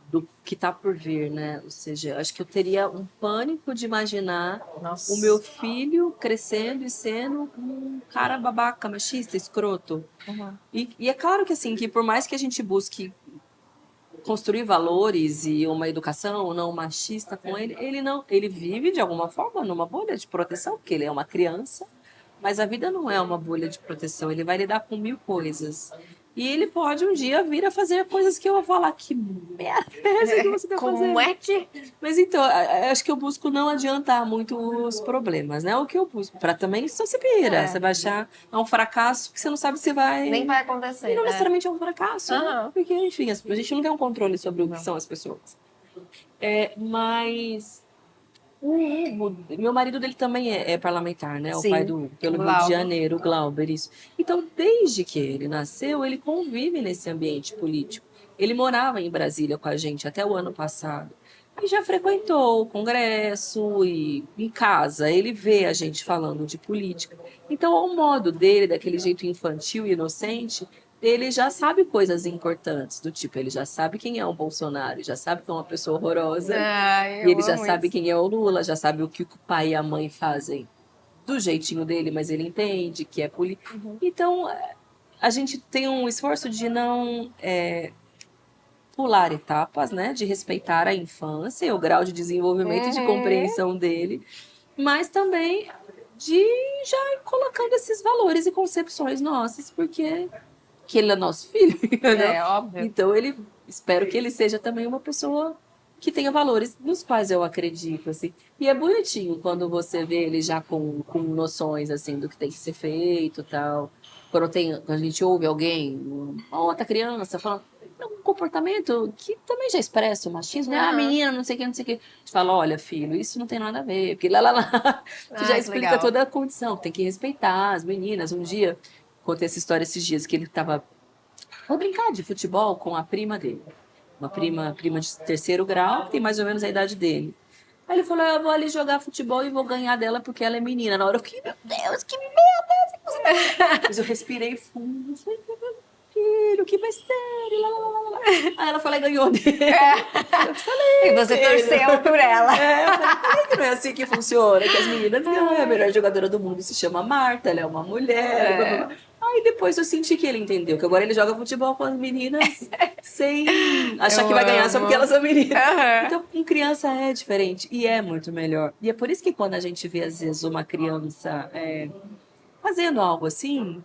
do que tá por vir, né? Ou seja, eu acho que eu teria um pânico de imaginar Nossa. o meu filho crescendo e sendo um cara babaca, machista, escroto. E é claro que, assim, que por mais que a gente busque construir valores e uma educação não machista com ele, ele vive de alguma forma numa bolha de proteção, porque ele é uma criança, mas a vida não é uma bolha de proteção, ele vai lidar com 1000 coisas. E ele pode um dia vir a fazer coisas que eu vou falar, que merda é essa que você tá fazendo? Como é que... Mas então, acho que eu busco não adiantar muito os problemas, né? O que eu busco, para também, só se pira, você vai achar um fracasso que você não sabe se vai... Nem vai acontecer, E não né? necessariamente é um fracasso, né? Porque, enfim, a gente não tem um controle sobre o que são as pessoas. Mas o Hugo, meu marido dele também é parlamentar, né? Sim, O pai pelo Rio Glauber. de Janeiro, o Glauber, isso. Então, desde que ele nasceu, ele convive nesse ambiente político. Ele morava em Brasília com a gente até o ano passado. E já frequentou o Congresso e em casa ele vê a gente falando de política. Então, ao modo dele, daquele jeito infantil e inocente, ele já sabe coisas importantes, do tipo, ele já sabe quem é o Bolsonaro, já sabe que é uma pessoa horrorosa, Ai, e ele já amo sabe isso. quem é o Lula, já sabe o que o pai e a mãe fazem do jeitinho dele, mas ele entende que é político. Então, a gente tem um esforço de não pular etapas, né? De respeitar a infância, o grau de desenvolvimento e de compreensão dele, mas também de já ir colocando esses valores e concepções nossas, porque que ele é nosso filho, né? Óbvio. Então espero que ele seja também uma pessoa que tenha valores nos quais eu acredito, assim. E é bonitinho quando você vê ele já com noções, assim, do que tem que ser feito e tal. Quando a gente ouve alguém, uma outra criança, falando um comportamento que também já expressa o machismo, né? Ah, menina, não sei o que, não sei o que. A gente fala, olha, filho, isso não tem nada a ver, porque lá. Você já que explica legal. toda a condição, tem que respeitar as meninas. Um dia, contei essa história esses dias, que ele foi brincar de futebol com a prima dele. Uma prima de 3º grau, que tem mais ou menos a idade dele. Aí ele falou, eu vou ali jogar futebol e vou ganhar dela porque ela é menina. Na hora eu fiquei, meu Deus, que merda! Mas eu respirei fundo. Falei, filho, que besteira, lá, lá, lá, lá. Aí ela falou e ganhou dele. Eu te falei. E você torceu por ela. Eu falei que não é assim que funciona, que as meninas ganham, a melhor jogadora do mundo se chama Marta, ela é uma mulher, blá, blá, blá. Aí depois eu senti que ele entendeu, que agora ele joga futebol com as meninas sem achar que vai ganhar só porque elas são meninas. Então, com criança é diferente e é muito melhor. E é por isso que quando a gente vê, às vezes, uma criança fazendo algo assim,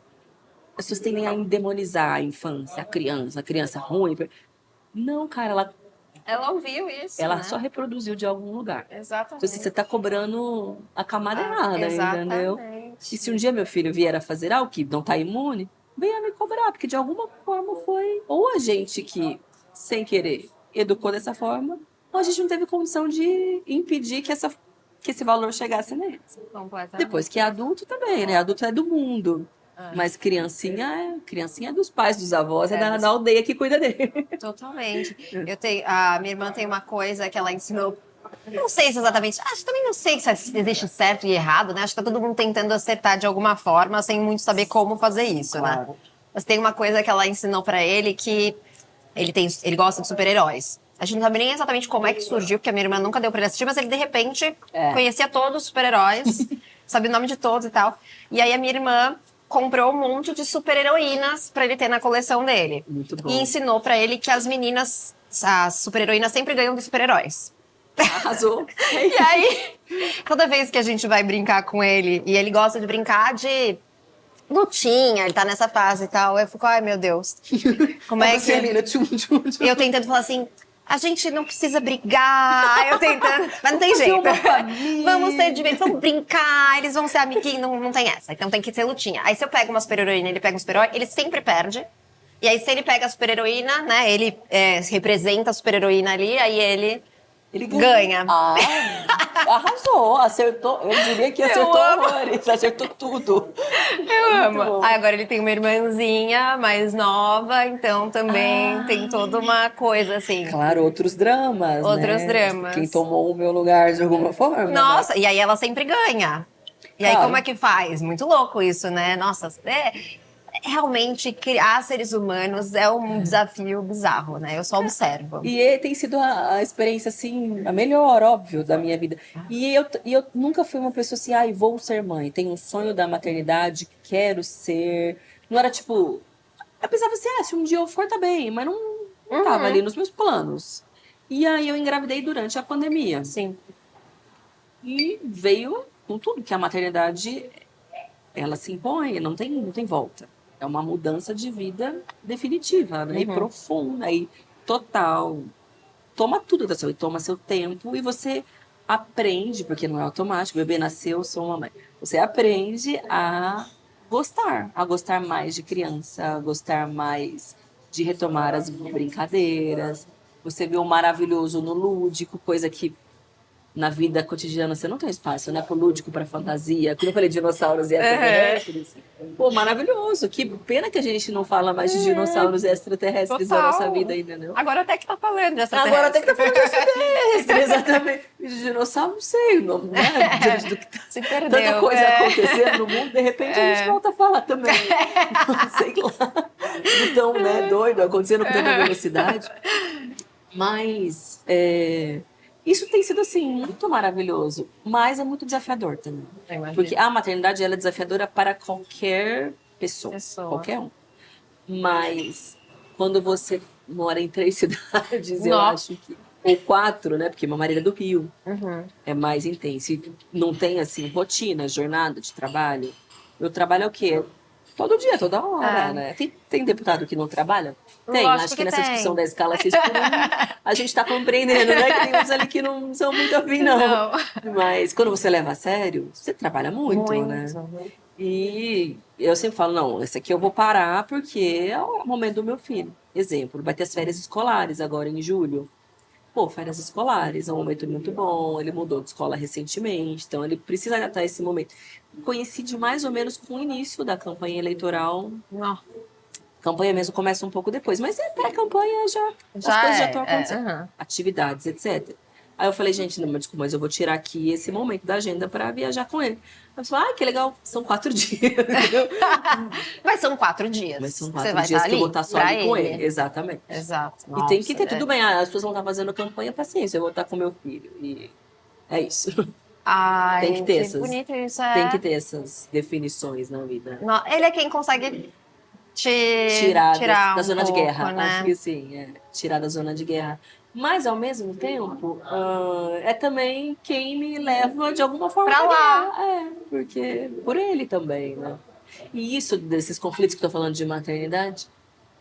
as pessoas tendem a endemonizar a infância, a criança ruim. Não, cara, Ela ouviu isso, ela né? só reproduziu de algum lugar. Exatamente. Então, você tá cobrando a camada errada, entendeu? Exatamente. E se um dia meu filho vier a fazer algo que não tá imune, venha me cobrar, porque de alguma forma foi ou a gente que, sem querer, educou dessa forma, ou a gente não teve condição de impedir que esse valor chegasse neles. Completamente. Depois que é adulto também, né? Adulto é do mundo. Mas criancinha é dos pais, dos avós, é da aldeia que cuida dele. Totalmente. A minha irmã tem uma coisa que ela ensinou. Não sei se exatamente. Acho que também não sei se existe certo e errado, né? Acho que tá todo mundo tentando acertar de alguma forma, sem muito saber como fazer isso, né? Mas tem uma coisa que ela ensinou pra ele que ele gosta de super-heróis. A gente não sabe nem exatamente como é que surgiu, porque a minha irmã nunca deu pra ele assistir, mas ele de repente conhecia todos os super-heróis, sabe o nome de todos e tal. E aí a minha irmã comprou um monte de super-heroínas pra ele ter na coleção dele. Muito bom. E ensinou pra ele que as super-heroínas sempre ganham dos super-heróis. Arrasou. E aí, toda vez que a gente vai brincar com ele, e ele gosta de brincar de lutinha, ele tá nessa fase e tal, eu fico, ai meu Deus, como é que... Eu tentando falar assim, a gente não precisa brigar, eu tentando, mas não tem jeito. Vamos ser divertidos, vamos brincar, eles vão ser amiguinhos, não tem essa, então tem que ser lutinha. Aí se eu pego uma super-heroína, ele pega um super-herói, ele sempre perde. E aí se ele pega a super-heroína, né, ele representa a super-heroína ali, aí ele ganha. Ah, arrasou, acertou. Eu diria que acertou horrores, acertou tudo. Eu Muito amo. bom. Aí agora ele tem uma irmãzinha mais nova, então também tem toda uma coisa assim. Claro, outros dramas, Outros né? dramas. Quem tomou o meu lugar de alguma forma. Nossa, e aí ela sempre ganha. E aí Claro. como é que faz? Muito louco isso, né? Nossa, realmente criar seres humanos é um desafio bizarro, né? Eu só observo. E tem sido a experiência, assim, a melhor, óbvio, da minha vida. E eu nunca fui uma pessoa assim, ai, vou ser mãe. Tenho um sonho da maternidade, quero ser. Não era tipo. Eu pensava assim, se um dia eu for, tá bem, mas não tava ali nos meus planos. E aí eu engravidei durante a pandemia. Sim. E veio com tudo, que a maternidade, ela se impõe, não tem volta. É uma mudança de vida definitiva, né? E profunda, e total. Toma tudo da sua vida, toma seu tempo e você aprende, porque não é automático, o bebê nasceu, eu sou uma mãe. Você aprende a gostar mais de criança, a gostar mais de retomar as brincadeiras. Você vê o maravilhoso no lúdico, coisa que na vida cotidiana você não tem espaço, né? Pro lúdico, pra fantasia. Quando eu falei dinossauros e extraterrestres, pô, maravilhoso. Que pena que a gente não fala mais de dinossauros e extraterrestres na nossa vida ainda, não? Agora até que tá falando de extraterrestre. Agora até que tá falando de extraterrestre, exatamente. E de dinossauro, não sei o nome, né? Diante do que tá Se perdeu. tanta coisa acontecendo no mundo, de repente a gente volta a falar também. Sei lá. Então, né, doido, acontecendo com tanta velocidade. Mas isso tem sido, assim, muito maravilhoso. Mas é muito desafiador também. Porque a maternidade, ela é desafiadora para qualquer pessoa. Qualquer um. Mas quando você mora em 3 cidades, eu acho que... Ou 4, né? Porque meu marido é do Rio. É mais intenso. E não tem, assim, rotina, jornada de trabalho. Eu trabalho o quê? Todo dia, toda hora, né? Tem deputado que não trabalha? Tem. Lógico Acho que que nessa tem. discussão da escala 6 por 1, a gente tá compreendendo, né? Que tem uns ali que não são muito afim, não. Mas quando você leva a sério, você trabalha muito, né? E eu sempre falo, não, esse aqui eu vou parar porque é o momento do meu filho. Exemplo, vai ter as férias escolares agora em julho. Pô, férias escolares é um momento muito bom, ele mudou de escola recentemente, então ele precisa adaptar esse momento. Coincide mais ou menos com o início da campanha eleitoral. A campanha mesmo começa um pouco depois, mas pré-campanha as coisas já estão acontecendo. Atividades, etc. Aí eu falei, gente, não, mas desculpa, mas eu vou tirar aqui esse momento da agenda pra viajar com ele. Ela falou, que legal, são 4 dias, entendeu? Mas são 4 dias. Mas são Você 4 vai dias estar que eu vou ali estar só pra ali com ele. Exatamente. Exato. E tem que ter, Nossa, tudo bem, as pessoas vão estar fazendo campanha, paciência, eu vou estar com meu filho. E é isso. Ai, Tem que ter que bonito isso, tem que ter essas definições na vida. Ele é quem consegue Tirar da um zona de pouco, guerra. né? Acho que sim, tirar da zona de guerra. Mas, ao mesmo tempo, é também quem me leva, de alguma forma, Pra lá. guerra. Porque por ele também, né? E isso, desses conflitos que eu tô falando de maternidade,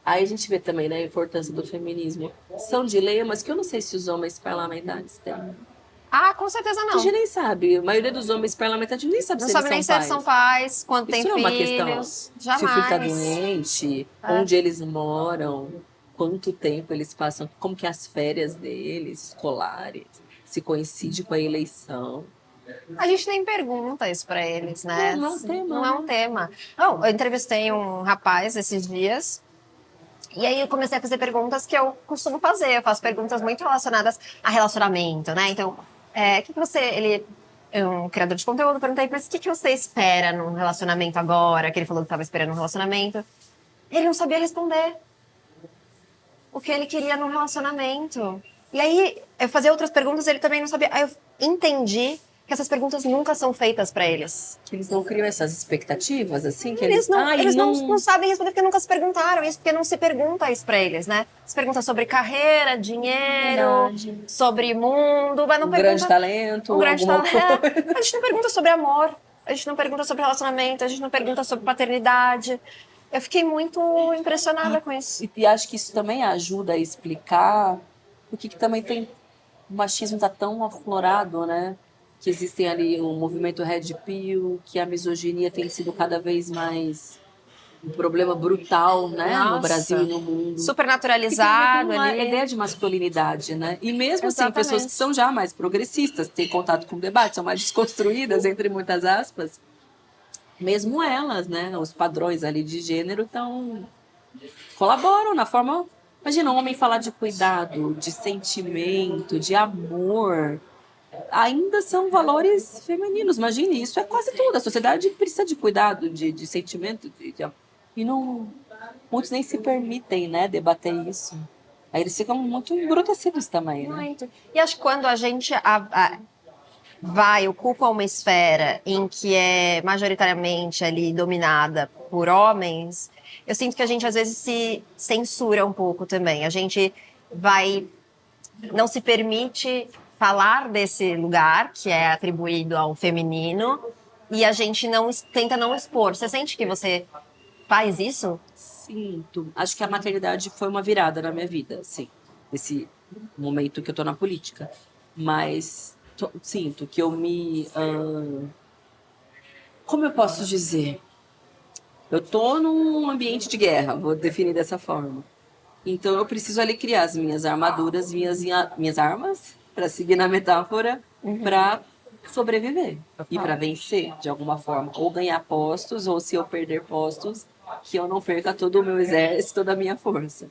aí a gente vê também, né, a importância do feminismo. São dilemas que eu não sei se os homens parlamentares têm. Com certeza A não. gente nem sabe. A maioria dos homens parlamentares nem sabe Não se sabe nem eles se são eles pais. são pais, quando tem Isso não é uma questão. filhos. Se o filho está Jamais. doente, onde eles moram, quanto tempo eles passam, como que é as férias deles, escolares, se coincide com a eleição. A gente nem pergunta isso pra eles, né? Não é um tema. Não é um tema. Não, eu entrevistei um rapaz esses dias. E aí eu comecei a fazer perguntas que eu costumo fazer. Eu faço perguntas muito relacionadas a relacionamento, né? Então, o que você... Ele é um criador de conteúdo, eu perguntei, mas o que você espera num relacionamento agora? Que ele falou que estava esperando um relacionamento. Ele não sabia responder o que ele queria num relacionamento. E aí, eu fazia outras perguntas, ele também não sabia. Aí eu entendi que essas perguntas nunca são feitas pra eles. Que eles não criam essas expectativas, assim, que Eles não sabem responder porque nunca se perguntaram isso, porque não se pergunta isso pra eles, né? Se pergunta sobre carreira, dinheiro, Verdade. sobre mundo, mas não Um pergunta... grande talento, Um grande alguma talento. coisa. A gente não pergunta sobre amor, a gente não pergunta sobre relacionamento, a gente não pergunta sobre paternidade. Eu fiquei muito impressionada com isso. E acho que isso também ajuda a explicar o que também tem... O machismo tá tão aflorado, né? Que existem ali um movimento Red Pill, que a misoginia tem sido cada vez mais um problema brutal, né? Nossa. No Brasil e no mundo. Super E tem a naturalizado ver com a ali. ideia de masculinidade, né? E mesmo assim, Exatamente. pessoas que são já mais progressistas, têm contato com o debate, são mais desconstruídas, entre muitas aspas, mesmo elas, né? Os padrões ali de gênero colaboram na forma... Imagina um homem falar de cuidado, de sentimento, de amor. Ainda são valores femininos. Imagine, isso é quase tudo. A sociedade precisa de cuidado, de sentimento. E não, muitos nem se permitem, né, debater isso. Aí eles ficam muito embrutecidos também, né? Muito. E acho que quando a gente ocupa uma esfera em que é majoritariamente ali dominada por homens, eu sinto que a gente às vezes se censura um pouco também. A gente não se permite falar desse lugar que é atribuído ao feminino e a gente tenta não expor. Você sente que você faz isso? Sinto. Acho que a maternidade foi uma virada na minha vida, sim. Nesse momento que eu tô na política. Mas sinto que eu me... como eu posso dizer? Eu tô num ambiente de guerra, vou definir dessa forma. Então eu preciso ali criar as minhas armaduras, minhas armas, para seguir na metáfora, para sobreviver e para vencer de alguma forma. Ou ganhar postos, ou se eu perder postos, que eu não perca todo o meu exército, toda a minha força.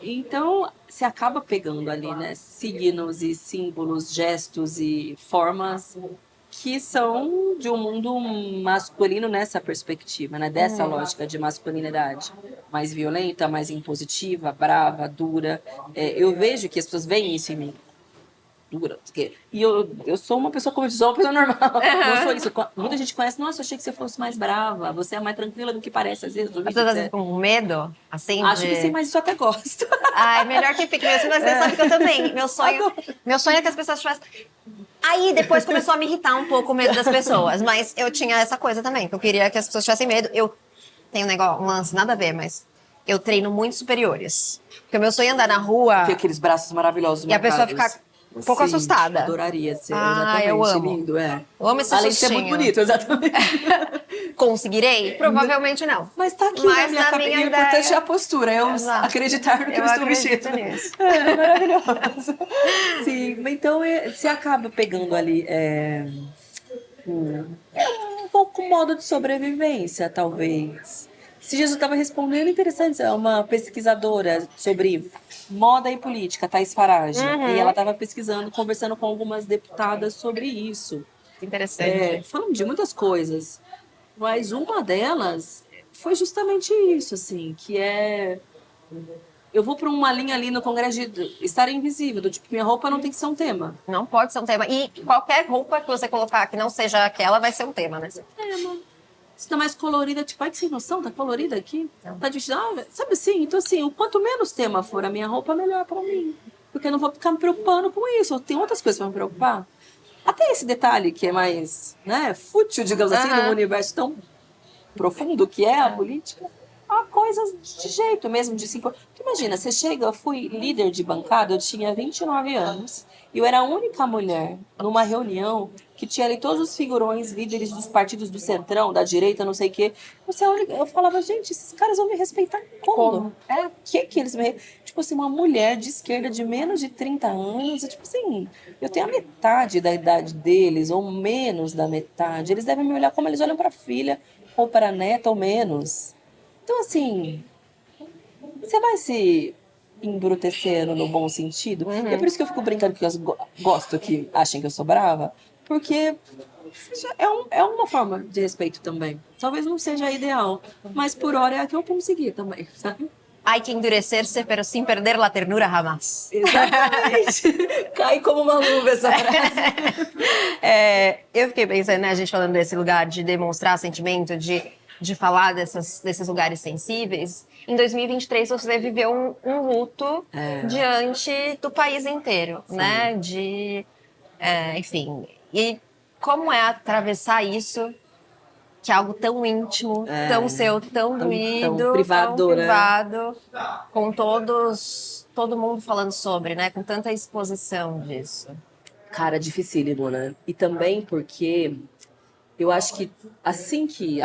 Então, se acaba pegando ali, né, signos e símbolos, gestos e formas que são de um mundo masculino nessa perspectiva, né, dessa lógica de masculinidade mais violenta, mais impositiva, brava, dura. Eu vejo que as pessoas veem isso em mim. Dura, e eu sou uma pessoa, como eu disse, uma pessoa normal. Não sou isso. Muita gente conhece, nossa, eu achei que você fosse mais brava, você é mais tranquila do que parece, às vezes. As pessoas com medo, assim, Acho que sim, mas isso eu até gosto. Ai, melhor que fique mesmo, mas você sabe que eu também. Meu sonho é que as pessoas tivessem... Aí depois começou a me irritar um pouco o medo das pessoas, mas eu tinha essa coisa também, que eu queria que as pessoas tivessem medo. Eu tenho um lance, nada a ver, mas eu treino muito superiores. Porque o meu sonho é andar na rua... Tem aqueles braços maravilhosos. E a pessoa ficar um pouco assustada. Adoraria ser, exatamente. Eu amo. Lindo, Eu amo esse Além sustinho. de ser muito bonito, exatamente. Conseguirei? Provavelmente não. Mas tá aqui Mas na minha cabeça. O importante é a postura, acreditar no que eu estou vestindo. Nisso. Maravilhoso. Sim, então você acaba pegando ali um pouco modo de sobrevivência, talvez. Esse Jesus estava respondendo, interessante, uma pesquisadora sobre moda e política, Thais Farage. E ela estava pesquisando, conversando com algumas deputadas sobre isso. Interessante. Falando de muitas coisas. Mas uma delas foi justamente isso, assim, que é... Eu vou para uma linha ali no Congresso de estar invisível, do tipo, minha roupa não tem que ser um tema. Não pode ser um tema. E qualquer roupa que você colocar que não seja aquela vai ser um tema, né? Tema. Se tá mais colorida, tipo, ai, que sem noção, tá colorida aqui? Tá difícil. Sabe assim? Então, assim, o quanto menos tema for a minha roupa, melhor para mim. Porque eu não vou ficar me preocupando com isso. Tem outras coisas para me preocupar. Até esse detalhe que é mais, né, fútil, digamos assim, num universo tão profundo que é a política. Há coisas de jeito mesmo, de cinco. Imagina, você chega, eu fui líder de bancada, eu tinha 29 anos, e eu era a única mulher numa reunião que tinha ali todos os figurões, líderes dos partidos do centrão, da direita, não sei o quê. Eu falava, gente, esses caras vão me respeitar como? Que eles me... Tipo assim, uma mulher de esquerda de menos de 30 anos, tipo assim, eu tenho a metade da idade deles, ou menos da metade. Eles devem me olhar como eles olham para a filha, ou para a neta, ou menos. Então, assim, você vai se embrutecendo no bom sentido. É por isso que eu fico brincando que eu gosto que achem que eu sou brava, porque é uma forma de respeito também. Talvez não seja a ideal, mas por hora é a que eu consegui também, sabe? Hay que endurecerse, pero sin perder la ternura jamás. Exatamente. Cai como uma luva essa frase. Eu fiquei pensando, né, a gente falando desse lugar de demonstrar sentimento, de falar desses lugares sensíveis. Em 2023, você viveu um luto diante do país inteiro, né? Enfim. E como é atravessar isso, que é algo tão íntimo, tão seu, tão doído, tão privado, com todo mundo falando sobre, né? Com tanta exposição disso. Cara, dificílimo, né? E também porque eu acho que assim que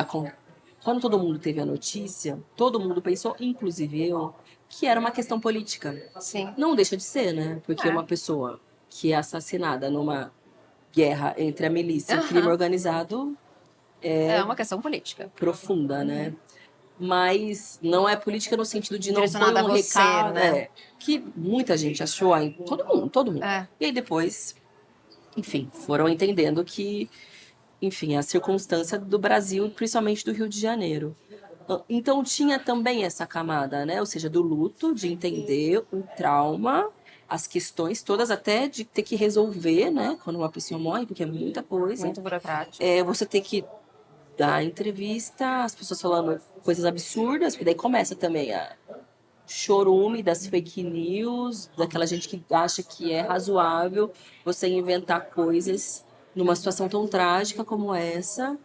quando todo mundo teve a notícia, todo mundo pensou, inclusive eu, que era uma questão política. Sim. Não deixa de ser, né? Porque uma pessoa que é assassinada numa guerra entre a milícia e o crime organizado é uma questão política. Profunda, né? Mas não é política no sentido de não foi Direcionada um a você, recado, né? que muita gente achou, todo mundo. E aí depois, enfim, foram entendendo que, enfim, a circunstância do Brasil, principalmente do Rio de Janeiro. Então tinha também essa camada, né? Ou seja, do luto, de entender o trauma, as questões todas, até de ter que resolver, né? Quando uma pessoa morre, porque é muita coisa. Muito burocrático. Você ter que dar entrevista, as pessoas falando coisas absurdas, porque daí começa também a chorume das fake news, daquela gente que acha que é razoável você inventar coisas numa situação tão trágica como essa.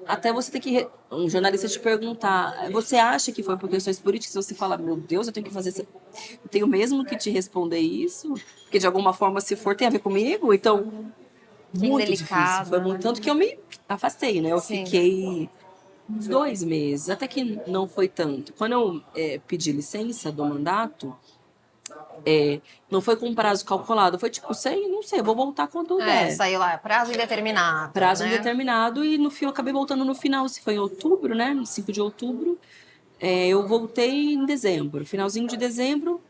Até você ter que um jornalista te perguntar, você acha que foi por questões políticas? Você fala, meu Deus, eu tenho que fazer isso. Eu tenho mesmo que te responder isso? Porque de alguma forma, se for, tem a ver comigo? Então, muito delicado, difícil. Foi muito, tanto que eu me afastei, né? Eu fiquei uns 2 meses, até que não foi tanto. Quando eu pedi licença do mandato, não foi com prazo calculado, foi tipo, não sei, vou voltar quando der. Saiu lá, prazo indeterminado. Prazo né? indeterminado, e no fim eu acabei voltando no final, se foi em outubro, né? No 5 de outubro. Eu voltei em dezembro, finalzinho de dezembro.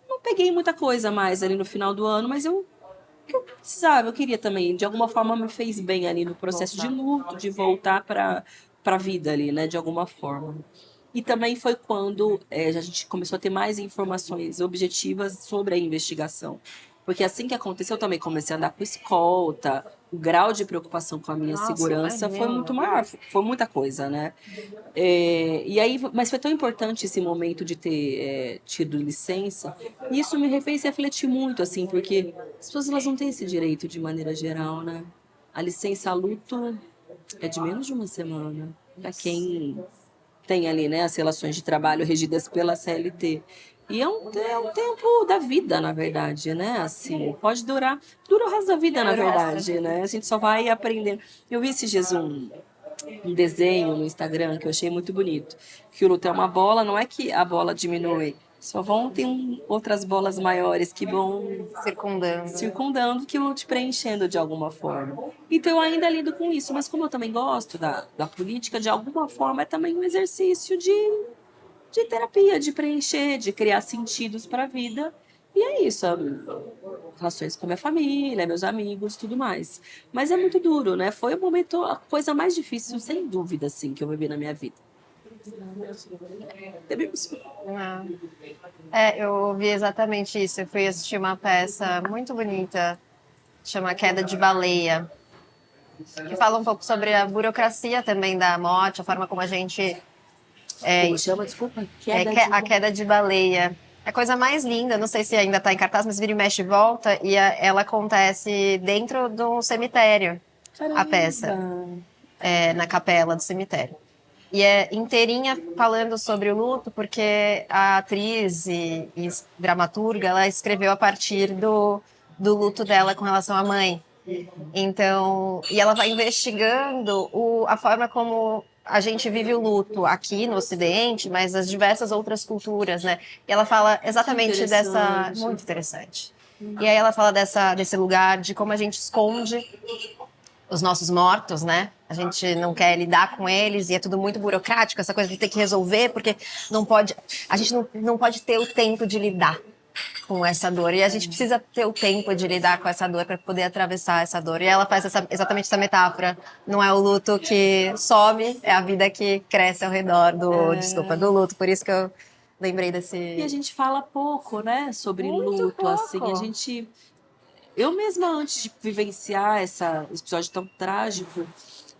Não peguei muita coisa mais ali no final do ano, mas eu precisava, eu queria também, de alguma forma me fez bem ali no processo de luto, de voltar para a vida ali, né, de alguma forma. E também foi quando a gente começou a ter mais informações objetivas sobre a investigação. Porque assim que aconteceu, eu também comecei a andar com escolta, o grau de preocupação com a minha segurança foi muito maior, foi muita coisa, né? E aí, mas foi tão importante esse momento de ter tido licença, e isso me fez refletir muito, assim, porque as pessoas elas não têm esse direito de maneira geral, né? A licença luto é de menos de uma semana, para quem tem ali, né, as relações de trabalho regidas pela CLT. E é um tempo da vida, na verdade, né? Assim, pode dura o resto da vida, na verdade, né? A gente só vai aprendendo. Eu vi esses dias um desenho no Instagram que eu achei muito bonito. Que o luto é uma bola, não é que a bola diminui Só vão ter outras bolas maiores que vão circundando, que vão te preenchendo de alguma forma. Então eu ainda lido com isso, mas como eu também gosto da política, de alguma forma é também um exercício de terapia, de preencher, de criar sentidos para a vida. E é isso, relações com a minha família, meus amigos, tudo mais. Mas é muito duro, né? Foi o momento, a coisa mais difícil, sem dúvida, assim, que eu vivi na minha vida. Ah. Eu ouvi exatamente isso. Eu fui assistir uma peça muito bonita, chama Queda de Baleia, que fala um pouco sobre a burocracia também da morte, a forma como a gente... Como chama, desculpa? A Queda de Baleia. É a coisa mais linda, não sei se ainda está em cartaz, mas vira e mexe e volta, e ela acontece dentro de um cemitério, a peça, na capela do cemitério. E é inteirinha falando sobre o luto, porque a atriz e dramaturga, ela escreveu a partir do luto dela com relação à mãe. Então, e ela vai investigando a forma como a gente vive o luto aqui no Ocidente, mas as diversas outras culturas, né? E ela fala exatamente dessa... Muito interessante. E aí ela fala desse lugar, de como a gente esconde os nossos mortos, né? A gente não quer lidar com eles e é tudo muito burocrático, essa coisa de ter que resolver, porque não pode, a gente não pode ter o tempo de lidar com essa dor. E a gente precisa ter o tempo de lidar com essa dor para poder atravessar essa dor. E ela faz exatamente essa metáfora. Não é o luto que some, é a vida que cresce ao redor do luto. Por isso que eu lembrei desse... E a gente fala pouco, né, sobre Muito luto, pouco. assim. Eu mesma, antes de vivenciar esse episódio tão trágico,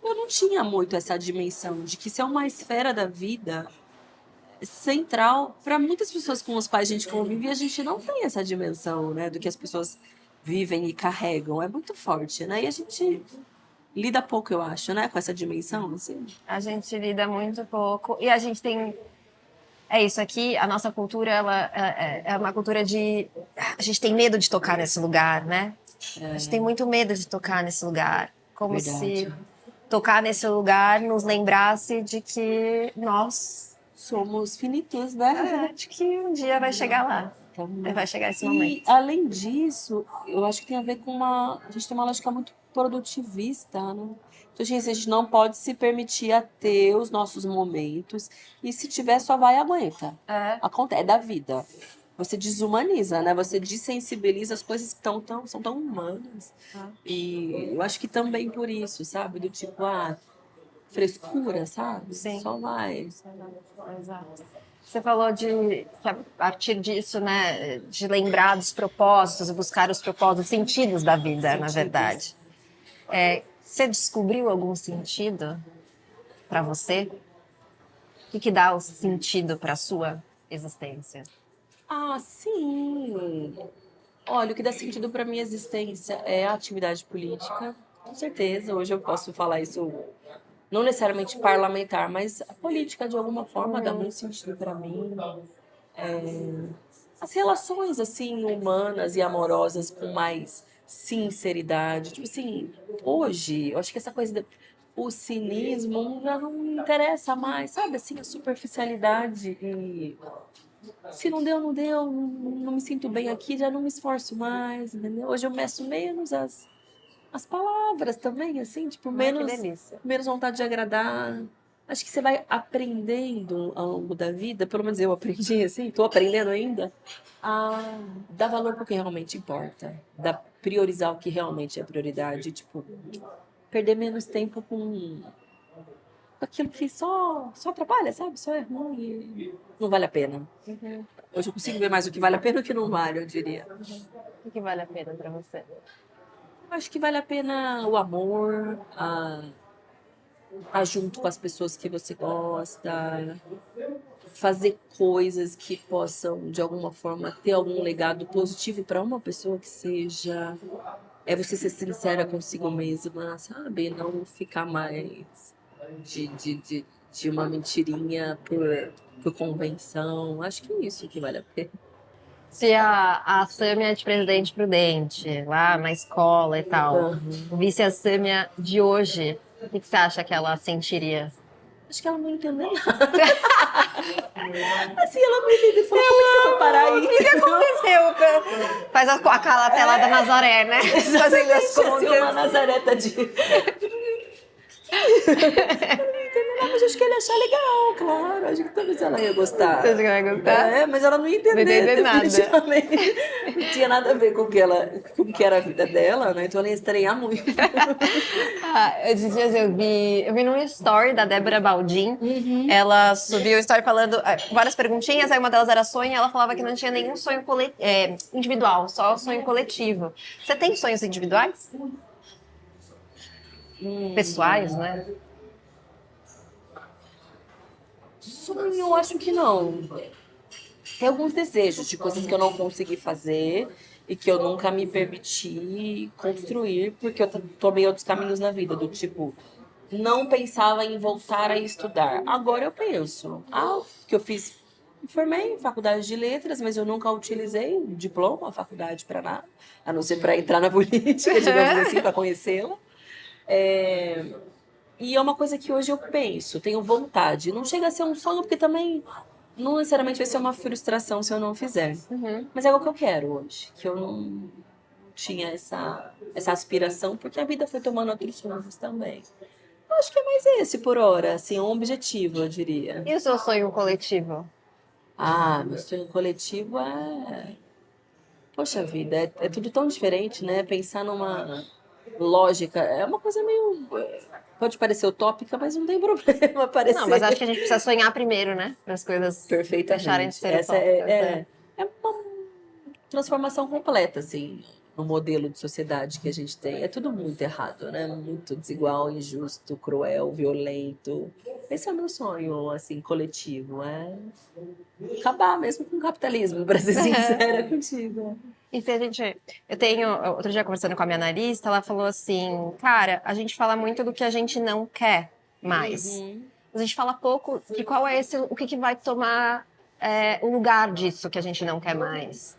eu não tinha muito essa dimensão de que isso é uma esfera da vida central para muitas pessoas com as quais a gente convive, e a gente não tem essa dimensão, né, do que as pessoas vivem e carregam. É muito forte, né? E a gente lida pouco, eu acho, né, com essa dimensão, assim. A gente lida muito pouco e a gente tem... É isso aqui, a nossa cultura, ela é uma cultura de... A gente tem medo de tocar nesse lugar, né? A gente tem muito medo de tocar nesse lugar. Como se tocar nesse lugar nos lembrasse de que nós somos finitos, né? De que um dia vai chegar lá. Vai chegar esse momento. E, além disso, eu acho que tem a ver com a gente tem uma lógica muito produtivista, né? Então, a gente não pode se permitir a ter os nossos momentos. E se tiver, só vai e aguenta. É da vida. Você desumaniza, né? Você dessensibiliza as coisas que são tão humanas. E eu acho que também por isso, sabe? Do tipo, frescura, sabe? Sim. Só mais. Exato. Você falou que a partir disso, né, de lembrar dos propósitos e buscar os propósitos, sentidos da vida, na verdade. Você descobriu algum sentido para você? O que dá o sentido para a sua existência? Sim. Olha, o que dá sentido para minha existência é a atividade política. Com certeza, hoje eu posso falar isso, não necessariamente parlamentar, mas a política de alguma forma dá muito sentido para mim. As relações assim humanas e amorosas com mais sinceridade. Tipo assim, hoje, eu acho que essa coisa o cinismo já não me interessa mais, sabe? Assim, a superficialidade e se não deu, não deu, não me sinto bem aqui, já não me esforço mais, entendeu? Hoje eu meço menos as palavras também, assim, tipo, menos vontade de agradar. Acho que você vai aprendendo ao longo da vida, pelo menos eu aprendi, assim, tô aprendendo ainda, a dar valor pro que realmente importa, priorizar o que realmente é prioridade, tipo, perder menos tempo com aquilo que só atrapalha, sabe? Só é ruim e não vale a pena. Hoje eu consigo ver mais o que vale a pena e o que não vale, eu diria. O que vale a pena para você? Eu acho que vale a pena o amor, estar junto com as pessoas que você gosta, fazer coisas que possam, de alguma forma, ter algum legado positivo para uma pessoa que seja. É você ser sincera consigo mesma, sabe? Não ficar mais de uma mentirinha por convenção. Acho que é isso que vale a pena. Se a Sâmia de Presidente Prudente, lá na escola e tal, visse a Sâmia de hoje, o que você acha que ela sentiria? Acho que ela não entendeu nada. Assim, ela não entendeu. Falou, como é que você foi parar aí? O que aconteceu? Faz aquela tela da Nazaré, né? Fazendo as Assim, contas. uma Nazareta de... Não, mas acho que ele ia achar legal, claro. Acho que talvez ela ia gostar. Você acha que ela ia gostar? É, mas ela não ia entender, Não ia entender nada. definitivamente. Não tinha nada a ver com o que era a vida dela, né? Então ela ia estranhar muito. Esses dias eu vi num story da Débora Baldin. Ela subiu o story falando várias perguntinhas, aí uma delas era sonho, e ela falava que não tinha nenhum sonho individual, só sonho coletivo. Você tem sonhos individuais? Pessoais, né? Sonho, eu acho que não. Tem alguns desejos de coisas que eu não consegui fazer e que eu nunca me permiti construir, porque eu tomei outros caminhos na vida, do tipo, não pensava em voltar a estudar. Agora eu penso. Que eu fiz, me formei em faculdade de letras, mas eu nunca utilizei o diploma, a faculdade, para nada, a não ser para entrar na política, digamos assim, para conhecê-la. E é uma coisa que hoje eu penso, tenho vontade. Não chega a ser um sonho, porque também não necessariamente vai ser uma frustração se eu não fizer. Mas é o que eu quero hoje, que eu não tinha essa aspiração, porque a vida foi tomando outros rumos também. Eu acho que é mais esse, por hora, assim, um objetivo, eu diria. E o seu sonho coletivo? Meu sonho coletivo é... Poxa vida, é tudo tão diferente, né? Pensar numa lógica, é uma coisa meio... Pode parecer utópica, mas não tem problema parecer. Não, mas acho que a gente precisa sonhar primeiro, né? Para as coisas deixarem de ser Essa utópicas. é uma transformação completa, assim, no modelo de sociedade que a gente tem. É tudo muito errado, né? Muito desigual, injusto, cruel, violento. Esse é o meu sonho, assim, coletivo. É acabar mesmo com o capitalismo, para ser sincera contigo. E se eu tenho, outro dia conversando com a minha analista, ela falou assim, cara, a gente fala muito do que a gente não quer mais. A gente fala pouco de qual é o que vai tomar o lugar disso que a gente não quer mais.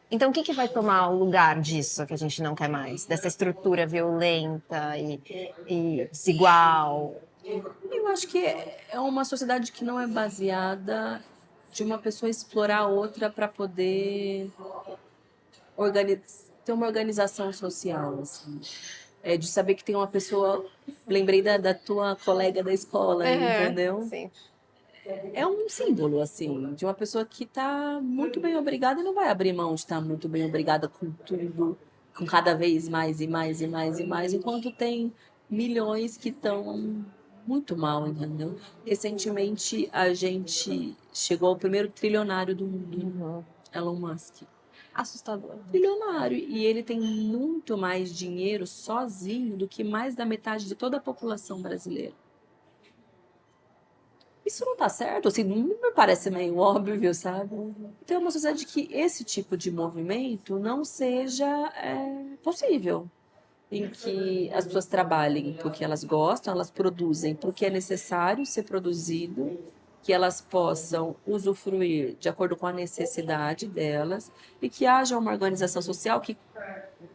Então, o que vai tomar o lugar disso que a gente não quer mais? Dessa estrutura violenta e desigual? Eu acho que é uma sociedade que não é baseada de uma pessoa explorar a outra para poder ter uma organização social, assim. De saber que tem uma pessoa... Lembrei da tua colega da escola, entendeu? Sim. É um símbolo, assim, de uma pessoa que está muito bem obrigada e não vai abrir mão de estar muito bem obrigada com tudo, com cada vez mais e mais e mais e mais, enquanto tem milhões que estão muito mal, entendeu? Recentemente, a gente chegou ao primeiro trilionário do mundo, Elon Musk. Assustador. Trilionário. E ele tem muito mais dinheiro sozinho do que mais da metade de toda a população brasileira. Isso não tá certo, assim, não me parece meio óbvio, sabe? Então é uma sociedade que esse tipo de movimento não seja possível. Em que as pessoas trabalhem porque elas gostam, elas produzem porque é necessário ser produzido, que elas possam usufruir de acordo com a necessidade delas e que haja uma organização social que,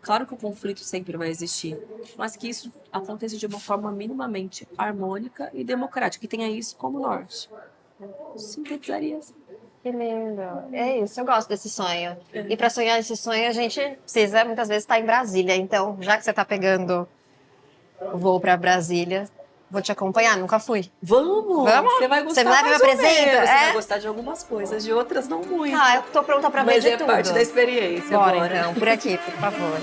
claro que o conflito sempre vai existir, mas que isso aconteça de uma forma minimamente harmônica e democrática, que tenha isso como norte. Eu sintetizaria assim. Que lindo. É isso, eu gosto desse sonho. E para sonhar esse sonho, a gente precisa muitas vezes estar em Brasília. Então, já que você está pegando o voo para Brasília, vou te acompanhar, nunca fui. Vamos! Você vai gostar. Você me apresenta? Você vai gostar de algumas coisas, de outras não muito. Eu tô pronta para ver de tudo. Mas é parte da experiência. Bora, então, por aqui, por favor.